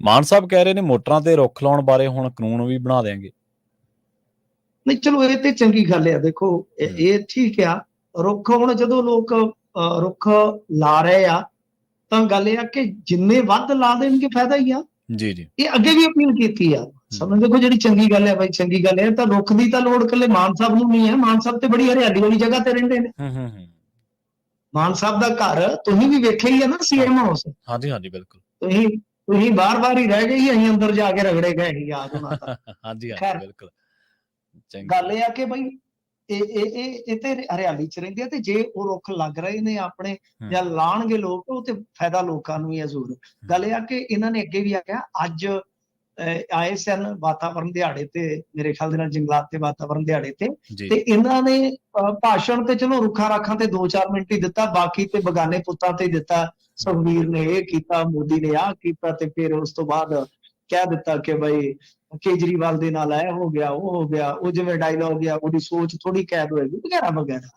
ਮਾਨ ਸਾਹਿਬ ਕਹਿ ਰਹੇ ਨੇ ਮੋਟਰਾਂ ਤੇ ਰੁੱਖ ਲਾਉਣ ਬਾਰੇ ਹੁਣ ਕਾਨੂੰਨ ਵੀ ਬਣਾ ਦੇਣਗੇ। ਨਹੀਂ ਚਲੋ ਇਹ ਤੇ ਚੰਗੀ ਗੱਲ ਹੈ। ਦੇਖੋ ਇਹ ਠੀਕ ਆ, ਰੁੱਖ ਹੁਣ ਜਦੋਂ ਲੋਕ ਰੁੱਖ ਲਾ ਰਹੇ ਆ ਤਾਂ ਗੱਲ ਇਹ ਆ ਕਿ ਜਿੰਨੇ ਵੱਧ ਲਾ ਦੇਣਗੇ ਫਾਇਦਾ ਹੀ ਆ। ਜੀ ਜੀ, ਇਹ ਅੱਗੇ ਵੀ ਅਪੀਲ ਕੀਤੀ ਆ। ਸਮਝ ਦੇਖੋ ਜਿਹੜੀ ਚੰਗੀ ਗੱਲ ਹੈ ਬਾਈ, ਚੰਗੀ ਗੱਲ ਹੈ। ਤਾਂ ਰੁੱਖ ਦੀ ਤਾਂ ਲੋੜ ਇਕੱਲੇ ਮਾਨ ਸਾਹਿਬ ਨੂੰ ਨਹੀਂ ਹੈ। ਮਾਨ ਸਾਹਿਬ ਤੇ ਬੜੀ ਹਰਿਆਲੀ ਵਾਲੀ ਜਗ੍ਹਾ ਤੇ ਰਹਿੰਦੇ ਨੇ। ਮਾਨ ਸਾਹਿਬ ਦਾ ਘਰ ਤੁਸੀਂ ਵੀ ਵੇਖਿਆ ਹੀ ਹੈ ਨਾ, CM ਹਾਊਸ। ਹਾਂਜੀ ਹਾਂਜੀ ਬਿਲਕੁਲ। ਤੁਸੀਂ ਬਾਰ-ਬਾਰ ਹੀ ਰਹਿ ਗਏ ਹੀ, ਅਸੀਂ ਅੰਦਰ ਜਾ ਕੇ ਰਗੜੇ ਗਏ ਹੀ, ਯਾਦ ਹੋਣਾ ਤਾਂ। ਹਾਂਜੀ ਹਾਂਜੀ ਬਿਲਕੁਲ। ਗੱਲ ਇਹ ਆ ਕਿ ਬਈ ਇਹ ਤੇ ਹਰਿਆਲੀ ਚ ਰਹਿੰਦੇ ਆ, ਤੇ ਜੇ ਉਹ ਰੁੱਖ ਲੱਗ ਰਹੇ ਨੇ ਆਪਣੇ ਜਾਂ ਲਾਣਗੇ ਲੋਕ, ਉਹ ਤੇ ਫਾਇਦਾ ਲੋਕਾਂ ਨੂੰ ਹੀ ਹੈ ਜ਼ਰੂਰ। ਗੱਲ ਇਹ ਆ ਕਿ ਇਹਨਾਂ ਨੇ ਅੱਗੇ ਵੀ ਆਖਿਆ, ਅੱਜ ਆਏ ਸਨ ਵਾਤਾਵਰਨ ਦਿਹਾੜੇ ਤੇ, ਮੇਰੇ ਖਿਆਲ ਦੇ ਨਾਲ ਜੰਗਲਾਤ ਤੇ ਵਾਤਾਵਰਨ ਦਿਹਾੜੇ ਤੇ ਇਹਨਾਂ ਨੇ ਭਾਸ਼ਣ ਤੇ ਚਲੋ ਰੁੱਖਾਂ ਰਾਖਾਂ ਤੇ 2-4 ਮਿੰਟ ਹੀ ਦਿੱਤਾ, ਬਾਕੀ ਤੇ ਬਗਾਨੇ ਪੁੱਤਾਂ ਤੇ ਦਿੱਤਾ। ਸੁਖਬੀਰ ਨੇ ਇਹ ਕੀਤਾ, ਮੋਦੀ ਨੇ ਆਹ ਕੀਤਾ, ਤੇ ਫਿਰ ਉਸ ਤੋਂ ਬਾਅਦ ਕਹਿ ਦਿੱਤਾ ਕਿ ਬਈ ਕੇਜਰੀਵਾਲ ਦੇ ਨਾਲ ਇਹ ਹੋ ਗਿਆ, ਉਹ ਹੋ ਗਿਆ, ਉਹ ਜਿਵੇਂ ਡਾਇਲੌਗ ਆ, ਉਹਦੀ ਸੋਚ ਥੋੜੀ ਕੈਦ ਹੋਏਗੀ ਵਗੈਰਾ ਵਗੈਰਾ।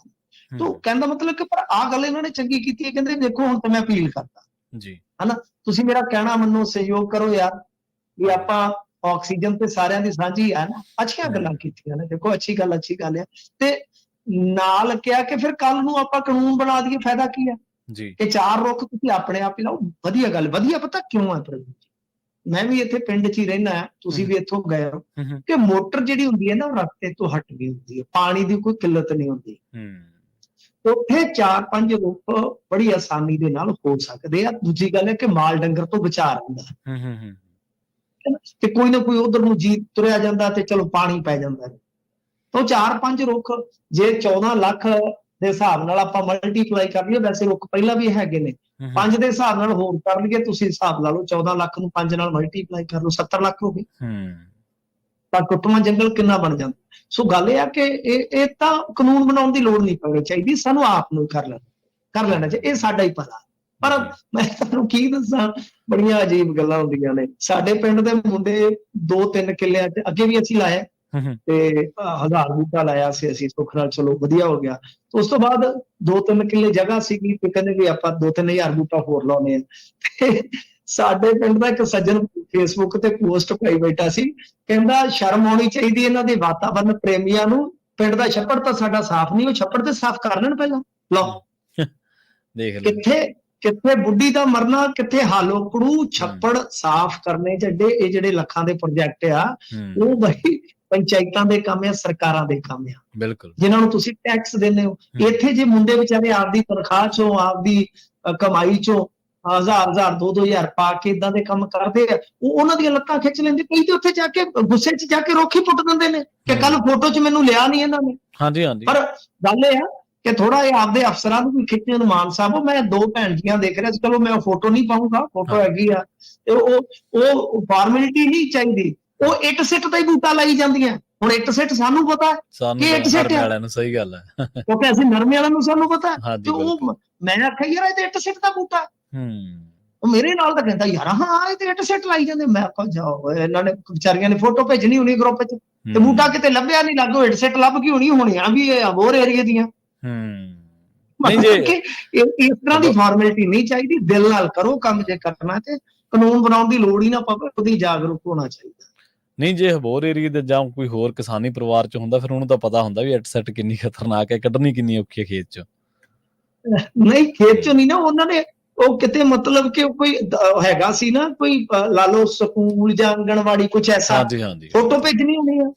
ਤੋ ਕਹਿੰਦਾ ਮਤਲਬ ਕਿ ਪਰ ਆਹ ਗੱਲ ਇਹਨਾਂ ਨੇ ਚੰਗੀ ਕੀਤੀ ਹੈ। ਕਹਿੰਦੇ ਦੇਖੋ ਹੁਣ ਤਾਂ ਮੈਂ ਅਪੀਲ ਕਰਦਾ ਜੀ, ਹਨਾ, ਤੁਸੀਂ ਮੇਰਾ ਕਹਿਣਾ ਮੰਨੋ, ਸਹਿਯੋਗ ਕਰੋ ਯਾਰ, ਵੀ ਆਪਾਂ ਆਕਸੀਜਨ ਤੇ ਸਾਰਿਆਂ ਦੀ ਸਾਂਝੀ ਹੈ ਨਾ। ਅੱਛੀਆਂ ਗੱਲਾਂ ਕੀਤੀਆਂ ਨੇ, ਦੇਖੋ ਅੱਛੀ ਗੱਲ ਹੈ। ਤੇ ਨਾਲ ਕਿਹਾ ਕਿ ਫਿਰ ਕੱਲ ਨੂੰ ਆਪਾਂ ਕਾਨੂੰਨ ਬਣਾ ਦਈਏ, ਫਾਇਦਾ ਕੀ ਹੈ ਜੀ, ਕਿ 4 ਰੁੱਖ ਤੁਸੀਂ ਆਪਣੇ ਆਪ ਹੀ ਲਾਓ। ਵਧੀਆ ਗੱਲ, ਵਧੀਆ ਪਤਾ ਕਿਉਂ ਹੈ ਪ੍ਰਭੂ ਜੀ, ਮੈਂ ਵੀ ਇੱਥੇ ਪਿੰਡ 'ਚ ਹੀ ਰਹਿਣਾ, ਤੁਸੀਂ ਵੀ ਇੱਥੋਂ ਗਏ ਹੋ, ਕਿ ਮੋਟਰ ਜਿਹੜੀ ਹੁੰਦੀ ਹੈ ਨਾ ਉਹ ਰਸਤੇ ਤੋਂ ਹਟ ਗਈ ਹੁੰਦੀ ਹੈ, ਪਾਣੀ ਦੀ ਕੋਈ ਕਿੱਲਤ ਨਹੀਂ ਹੁੰਦੀ। ਉੱਥੇ 4-5 ਰੁੱਖ ਬੜੀ ਆਸਾਨੀ ਦੇ ਨਾਲ ਹੋ ਸਕਦੇ ਆ। ਦੂਜੀ ਗੱਲ ਹੈ ਕਿ ਮਾਲ ਡੰਗਰ ਤੋਂ ਬਚਾ ਰਹਿੰਦਾ, ਤੇ ਕੋਈ ਨਾ ਕੋਈ ਉਧਰ ਨੂੰ ਜੀ ਤੁਰਿਆ ਜਾਂਦਾ ਤੇ ਚਲੋ ਪਾਣੀ ਪੈ ਜਾਂਦਾ। ਤਾਂ 4-5 ਰੁੱਖ ਜੇ 14 ਲੱਖ ਦੇ ਹਿਸਾਬ ਨਾਲ ਆਪਾਂ ਮਲਟੀਪਲਾਈ ਕਰ ਲਈਏ, ਵੈਸੇ ਰੁੱਖ ਪਹਿਲਾਂ ਵੀ ਹੈਗੇ ਨੇ, 5 ਦੇ ਹਿਸਾਬ ਨਾਲ ਹੋਰ ਕਰ ਲਈਏ, ਤੁਸੀਂ ਹਿਸਾਬ ਲਾ ਲਓ, 14 ਲੱਖ ਨੂੰ 5 ਨਾਲ ਮਲਟੀਪਲਾਈ ਕਰ ਲਓ, 70 ਲੱਖ ਹੋ ਗਏ। ਤਾਂ ਟੁੱਟਵਾਂ ਜੰਗਲ ਕਿੰਨਾ ਬਣ ਜਾਂਦਾ। ਸੋ ਗੱਲ ਇਹ ਆ ਕਿ ਇਹ ਤਾਂ ਕਾਨੂੰਨ ਬਣਾਉਣ ਦੀ ਲੋੜ ਨਹੀਂ ਪੈਣੀ ਚਾਹੀਦੀ, ਸਾਨੂੰ ਆਪ ਨੂੰ ਕਰ ਲੈਣਾ ਚਾਹੀਦਾ। ਇਹ ਸਾਡਾ ਹੀ ਭਲਾ। ਪਰ ਮੈਂ ਤੁਹਾਨੂੰ ਕੀ ਦੱਸਾਂ, ਬੜੀਆਂ ਅਜੀਬ ਗੱਲਾਂ ਹੁੰਦੀਆਂ ਨੇ। ਸਾਡੇ ਪਿੰਡ ਦੇ ਮੁੰਡੇ 2-3 ਕਿੱਲਿਆਂ 'ਚ ਅੱਗੇ ਵੀ ਅਸੀਂ ਲਾਇਆ, ਤੇ 1000 ਬੂਟਾ ਲਾਇਆ ਸੀ ਅਸੀਂ, ਸੁੱਖ ਨਾਲ, ਚਲੋ ਵਧੀਆ ਹੋ ਗਿਆ। ਉਸ ਤੋਂ ਬਾਅਦ 2-3 ਕਿੱਲੇ ਜਗ੍ਹਾ ਸੀਗੀ, ਤੇ ਕਹਿੰਦੇ ਵੀ ਆਪਾਂ 2-3000 ਬੂਟਾ ਹੋਰ ਲਾਉਣੇ ਆ। ਸਾਡੇ ਪਿੰਡ ਦਾ ਇੱਕ ਸੱਜਣ ਫੇਸਬੁੱਕ ਤੇ ਪੋਸਟ ਪਾਈ ਬੈਠਾ ਸੀ, ਕਹਿੰਦਾ ਸ਼ਰਮ ਆਉਣੀ ਚਾਹੀਦੀ ਇਹਨਾਂ ਦੇ ਵਾਤਾਵਰਨ ਪ੍ਰੇਮੀਆਂ ਨੂੰ, ਪਿੰਡ ਦਾ ਛੱਪੜ ਤਾਂ ਸਾਡਾ ਸਾਫ਼ ਨਹੀਂ, ਉਹ ਛੱਪੜ ਤੇ ਸਾਫ਼ ਕਰ ਲੈਣ ਪਹਿਲਾਂ। ਲਓ ਦੇਖ ਲਓ, ਕਿੱਥੇ ਬੁੱਢੀ ਦਾ ਮਰਨਾ, ਕਿੱਥੇ ਹਾਲੋਕੜੂ। ਛੱਪੜ ਸਾਫ਼ ਕਰਨੇ ਚੱਡੇ, ਇਹ ਜਿਹੜੇ ਲੱਖਾਂ ਦੇ ਪ੍ਰੋਜੈਕਟ ਆ, ਉਹ ਬਈ ਪੰਚਾਇਤਾਂ ਦੇ ਕੰਮ ਆ, ਸਰਕਾਰਾਂ ਦੇ ਕੰਮ ਆ, ਬਿਲਕੁਲ, ਜਿਨ੍ਹਾਂ ਨੂੰ ਤੁਸੀਂ ਟੈਕਸ ਦਿੰਦੇ ਹੋ। ਇੱਥੇ ਜੇ ਮੁੰਡੇ ਵਿਚਾਰੇ ਆਪਦੀ ਤਨਖਾਹ ਚੋਂ, ਆਪਦੀ ਕਮਾਈ ਚੋਂ 1000-1000 2-2000 ਪਾ ਕੇ ਇਦਾਂ ਦੇ ਕੰਮ ਕਰਦੇ ਆ, ਉਹ ਉਹਨਾਂ ਦੀਆਂ ਲੱਤਾਂ ਖਿੱਚ ਲੈਂਦੇ। ਕਈ ਤੇ ਉੱਥੇ ਜਾ ਕੇ ਗੁੱਸੇ 'ਚ ਜਾ ਕੇ ਰੁੱਖ ਹੀ ਪੁੱਟ ਦਿੰਦੇ ਨੇ ਕਿ ਕੱਲ ਫੋਟੋ 'ਚ ਮੈਨੂੰ ਲਿਆ ਨਹੀਂ ਇਹਨਾਂ ਨੇ। ਹਾਂਜੀ ਹਾਂਜੀ। ਪਰ ਗੱਲ ਇਹ ਆ ਕਿ ਥੋੜਾ ਇਹ ਆਪਦੇ ਅਫਸਰਾਂ ਨੂੰ ਵੀ ਖਿੱਚਣ। ਮਾਨ ਸਾਹਿਬ, ਮੈਂ 2 ਭੈਣ ਜੀਆਂ ਦੇਖ ਰਿਹਾ ਸੀ, ਚਲੋ ਮੈਂ ਫੋਟੋ ਨਹੀਂ ਪਾਊਂਗਾ, ਫੋਟੋ ਹੈਗੀ ਆ, ਤੇ ਉਹ ਫਾਰਮੈਲਿਟੀ ਨਹੀਂ ਚਾਹੀਦੀ। ਉਹ ਇੱਟ ਸਿੱਟ ਦਾ ਹੀ ਬੂਟਾ ਲਾਈ ਜਾਂਦੀਆਂ। ਹੁਣ ਇੱਟ ਸਿੱਟ ਸਾਨੂੰ ਪਤਾ ਕਿ ਇੱਟ ਸਿੱਟ ਵਾਲਿਆਂ ਨੂੰ, ਸਹੀ ਗੱਲ ਹੈ, ਕਿਉਂਕਿ ਅਸੀਂ ਨਰਮੇ ਵਾਲਿਆਂ ਨੂੰ ਸਾਨੂੰ ਪਤਾ। ਤੇ ਉਹ ਮੈਂ ਆਖਿਆ ਯਾਰ ਇਹ ਤੇ ਇੱਟ ਸਿੱਟ ਦਾ ਬੂਟਾ। ਉਹ ਮੇਰੇ ਨਾਲ ਤਾਂ ਕਹਿੰਦਾ ਯਾਰ ਹਾਂ ਇਹ ਤੇ ਇੱਟ ਸਿੱਟ ਲਾਈ ਜਾਂਦੇ। ਮੈਂ ਆਖਿਆ ਜਾਓ, ਇਹਨਾਂ ਨੇ ਵਿਚਾਰੀਆਂ ਨੇ ਫੋਟੋ ਭੇਜਣੀ ਹੋਣੀ ਗਰੁੱਪ 'ਚ, ਤੇ ਬੂਟਾ ਕਿਤੇ ਲੱਭਿਆ ਨਹੀਂ, ਲੱਗੋ ਇੱਟ ਸਿੱਟ ਲੱਭ ਗਈ ਹੋਣੀਆਂ ਵੀ ਹੋਰ ਏਰੀਏ ਦੀਆਂ। ਇਸ ਤਰ੍ਹਾਂ ਦੀ ਫਾਰਮੈਲਿਟੀ ਨਹੀਂ ਚਾਹੀਦੀ। ਦਿਲ ਨਾਲ ਕਰੋ ਕੰਮ, ਜੇ ਕਰਨਾ ਤੇ ਕਾਨੂੰਨ ਬਣਾਉਣ ਦੀ ਲੋੜ ਹੀ ਨਾ ਪਵੇ, ਉਹਦੀ ਜਾਗਰੂਕ ਹੋਣਾ ਚਾਹੀਦਾ। ਨਹੀਂ, ਜੇ ਹੋਰ ਏਰੀਏ ਦੇ ਜਾਂ ਕੋਈ ਹੋਰ ਕਿਸਾਨੀ ਪਰਿਵਾਰ 'ਚ ਹੁੰਦਾ, ਫਿਰ ਉਹਨੂੰ ਤਾਂ ਪਤਾ ਹੁੰਦਾ ਵੀ ਇੱਟ ਸੱਟ ਕਿੰਨੀ ਖਤਰਨਾਕ ਹੈ, ਕੱਢਣੀ ਕਿੰਨੀ ਔਖੀ ਹੈ ਖੇਤ 'ਚ। ਨਹੀਂ, ਖੇਤ 'ਚ ਨਹੀਂ ਨਾ, ਉਹਨਾਂ ਨੇ ਉਹ ਕਿਤੇ ਮਤਲਬ ਕਿ ਕੋਈ ਹੈਗਾ ਸੀ ਨਾ, ਕੋਈ ਲਾ ਲਓ ਸਕੂਲ ਜਾਂ ਆਂਗਣਵਾੜੀ, ਕੁਛ ਐਸਾ, ਫੋਟੋ ਭੇਜਣੀ ਹੋਣੀ ਆ,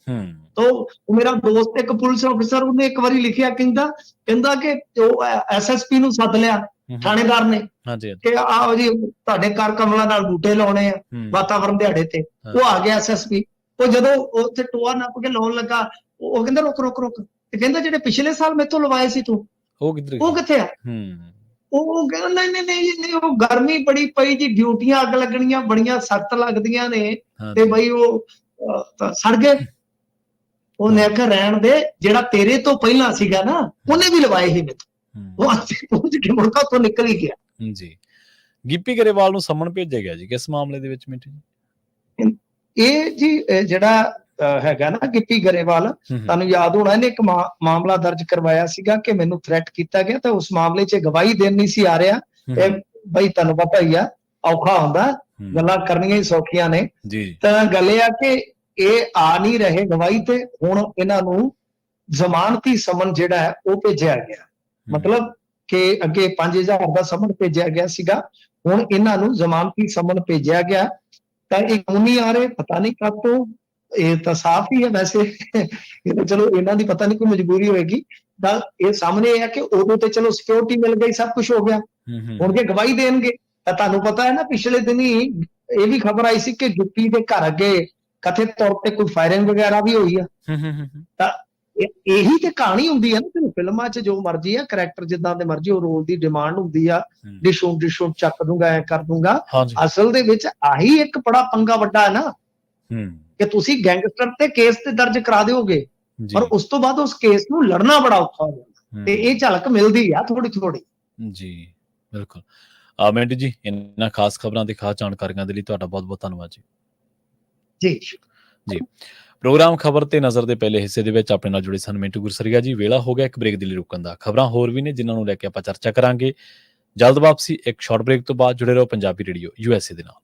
तो वो मेरा दोस्त एक पुलिस अफसर ਉਹਨੇ ਇੱਕ ਵਾਰੀ ਲਿਖਿਆ ਕਹਿੰਦਾ ਕਿ ਉਹ ਐਸਐਸਪੀ ਨੂੰ ਸੱਦ ਲਿਆ ਥਾਣੇਦਾਰ ਨੇ ਹਾਂਜੀ ਕਿ ਆਓ ਜੀ ਤੁਹਾਡੇ ਘਰ ਕਮਲਾਂ ਨਾਲ ਬੂਟੇ ਲਾਉਣੇ ਆ ਵਾਤਾਵਰਣ ਦਿਹਾੜੇ ਤੇ। ਉਹ ਆ ਗਿਆ ਐਸਐਸਪੀ। ਉਹ ਜਦੋਂ ਉੱਥੇ ਟੋਆ ਨੱਪ ਕੇ ਲਾਉਣ ਲੱਗਾ ਉਹ ਕਹਿੰਦਾ ਰੁਕ ਰੁਕ ਰੁਕ ਤੇ ਕਹਿੰਦਾ ਜਿਹੜੇ ਪਿਛਲੇ ਸਾਲ ਮੇਥੋਂ ਲਵਾਏ ਸੀ ਤੂੰ ਉਹ ਕਿੱਥੇ ਆ? ਉਹ ਕਹਿੰਦਾ ਨਹੀਂ ਨਹੀਂ ਨਹੀਂ ਉਹ ਗਰਮੀ ਬੜੀ ਪਈ ਜੀ, ਡਿਊਟੀਆਂ ਅੱਗ ਲੱਗਣੀਆਂ ਬੜੀਆਂ ਸਖਤ ਲੱਗਦੀਆਂ ਨੇ ਤੇ ਬਈ ਉਹ ਸੜ ਗਏ। ਉਹਨੇ ਆਖਿਆ ਰਹਿਣ ਦੇ, ਜਿਹੜਾ ਤੇਰੇ ਤੋਂ ਪਹਿਲਾਂ ਸੀਗਾ ਨਾ ਉਹਨੇ ਵੀ ਲਵਾਏ ਸੀ ਮੇਥੋਂ। ਉਹ ਪਹੁੰਚ ਕੇ ਮੁੜਕਾ ਉੱਥੋਂ ਨਿਕਲ ਹੀ ਗਿਆ ਜੀ। ਗਿੱਪੀ ਗਰੇਵਾਲ ਨੂੰ ਸੰਮਨ ਭੇਜਿਆ ਗਿਆ ਜੀ ਕਿਸ ਮਾਮਲੇ ਦੇ ਵਿੱਚ ਮਿੰਟੂ ਜੀ? ਇਹ ਜੀ ਜਿਹੜਾ ਹੈਗਾ ਨਾ ਗਿੱਪੀ ਗਰੇਵਾਲ, ਤੁਹਾਨੂੰ ਯਾਦ ਹੋਣਾ ਇਹਨੇ ਇੱਕ ਮਾਮਲਾ ਦਰਜ ਕਰਵਾਇਆ ਸੀਗਾ ਕਿ ਮੈਨੂੰ ਥ੍ਰੈਟ ਕੀਤਾ ਗਿਆ ਤੇ ਉਸ ਮਾਮਲੇ 'ਚ ਗਵਾਹੀ ਦੇਣ ਨਹੀਂ ਸੀ ਆ ਰਿਹਾ। ਇਹ ਬਈ ਤੁਹਾਨੂੰ ਪਤਾ ਹੀ ਆ ਔਖਾ ਹੁੰਦਾ, ਗੱਲਾਂ ਕਰਨੀਆਂ ਹੀ ਸੌਖੀਆਂ ਨੇ। ਤਾਂ ਗੱਲ ਇਹ ਆ ਕਿ ਇਹ ਆ ਨਹੀਂ ਰਹੇ ਗਵਾਹੀ ਤੇ, ਹੁਣ ਇਹਨਾਂ ਨੂੰ ਜ਼ਮਾਨਤੀ ਸਮਨ ਜਿਹੜਾ ਹੈ ਉਹ ਭੇਜਿਆ ਗਿਆ। ਮਤਲਬ ਕਿ ਅੱਗੇ 5000 ਦਾ ਸਮਨ ਭੇਜਿਆ ਗਿਆ ਸੀਗਾ, ਹੁਣ ਇਹਨਾਂ ਨੂੰ ਜ਼ਮਾਨਤੀ ਸਮਨ ਭੇਜਿਆ ਗਿਆ। ਤਾਂ ਇਹ ਕਿਉਂ ਨਹੀਂ ਆ ਰਹੇ ਪਤਾ ਨਹੀਂ ਕਦ ਤੋਂ, ਇਹ ਤਾਂ ਸਾਫ਼ ਹੀ ਹੈ ਵੈਸੇ। ਇਹ ਤਾਂ ਚਲੋ ਇਹਨਾਂ ਦੀ ਪਤਾ ਨਹੀਂ ਕੋਈ ਮਜਬੂਰੀ ਹੋਏਗੀ। ਤਾਂ ਇਹ ਸਾਹਮਣੇ ਇਹ ਹੈ ਕਿ ਉਦੋਂ ਤੇ ਚਲੋ ਸਿਕਿਉਰਿਟੀ ਮਿਲ ਗਈ, ਸਭ ਕੁਝ ਹੋ ਗਿਆ, ਹੁਣ ਜੇ ਗਵਾਹੀ ਦੇਣਗੇ ਤਾਂ ਤੁਹਾਨੂੰ ਪਤਾ ਹੈ ਨਾ ਪਿਛਲੇ ਦਿਨੀ ਇਹ ਵੀ ਖਬਰ ਆਈ ਸੀ ਕਿ ਗਿੱਪੀ ਦੇ ਘਰ ਅੱਗੇ ਕਥਿਤ ਤੌਰ ਤੇ ਕੋਈ ਫਾਇਰਿੰਗ ਵਗੈਰਾ ਵੀ ਹੋਈ ਆ। ਤਾਂ ਇਹੀ ਤੇ ਕਹਾਣੀ ਹੁੰਦੀ ਹੈ ਨਾ ਫਿਲਮਾਂ 'ਚ, ਜੋ ਮਰਜ਼ੀ ਆ ਕਰੈਕਟਰ ਜਿੱਦਾਂ ਦੇ ਮਰਜ਼ੀ ਉਹ ਰੋਲ ਦੀ ਡਿਮਾਂਡ ਹੁੰਦੀ ਆ, ਡਿਸ਼ੂ ਚੱਕ ਦੂੰਗਾ ਐ ਕਰ ਦੂੰਗਾ। ਅਸਲ ਦੇ ਵਿੱਚ ਆਹੀ ਇੱਕ ਬੜਾ ਪੰਗਾ ਵੱਡਾ ਹੈ ਨਾ ਕਿ ਤੁਸੀਂ ਗੈਂਗਸਟਰ ਤੇ ਕੇਸ ਤੇ ਦਰਜ ਕਰਾ ਦਿਓਗੇ ਪਰ ਉਸ ਤੋਂ ਬਾਅਦ ਉਸ ਕੇਸ ਨੂੰ ਲੜਨਾ ਬੜਾ ਔਖਾ ਹੋ ਜਾਂਦਾ ਤੇ ਇਹ ਝਲਕ ਮਿਲਦੀ ਆ ਥੋੜੀ ਥੋੜੀ। ਜੀ ਬਿਲਕੁਲ। ਮਿੰਟੂ ਜੀ ਇਹਨਾਂ ਖਾਸ ਖਬਰਾਂ ਤੇ ਖਾਸ ਜਾਣਕਾਰੀਆਂ ਦੇ ਲਈ ਤੁਹਾਡਾ ਬਹੁਤ ਬਹੁਤ ਧੰਨਵਾਦ ਜੀ। ਜੀ ਜੀ। ਪ੍ਰੋਗਰਾਮ ਖਬਰ ਤੇ ਨਜ਼ਰ ਦੇ ਪਹਿਲੇ ਹਿੱਸੇ ਦੇ ਵਿੱਚ ਆਪਣੇ ਨਾਲ ਜੁੜੇ ਸਨ ਮਿੰਟੂ ਗੁਰਸਰੀਆ ਜੀ। ਵੇਲਾ ਹੋ ਗਿਆ ਇੱਕ ਬ੍ਰੇਕ ਦੇ ਲਈ ਰੁਕਣ ਦਾ। ਖਬਰਾਂ ਹੋਰ ਵੀ ਨੇ ਜਿਨ੍ਹਾਂ ਨੂੰ ਲੈ ਕੇ ਆਪਾਂ ਚਰਚਾ ਕਰਾਂਗੇ। ਜਲਦ ਵਾਪਸੀ ਇੱਕ ਸ਼ਾਰਟ ਬ੍ਰੇਕ ਤੋਂ ਬਾਅਦ। ਜੁੜੇ ਰਹੋ ਪੰਜਾਬੀ ਰੇਡੀਓ USA ਦੇ ਨਾਲ।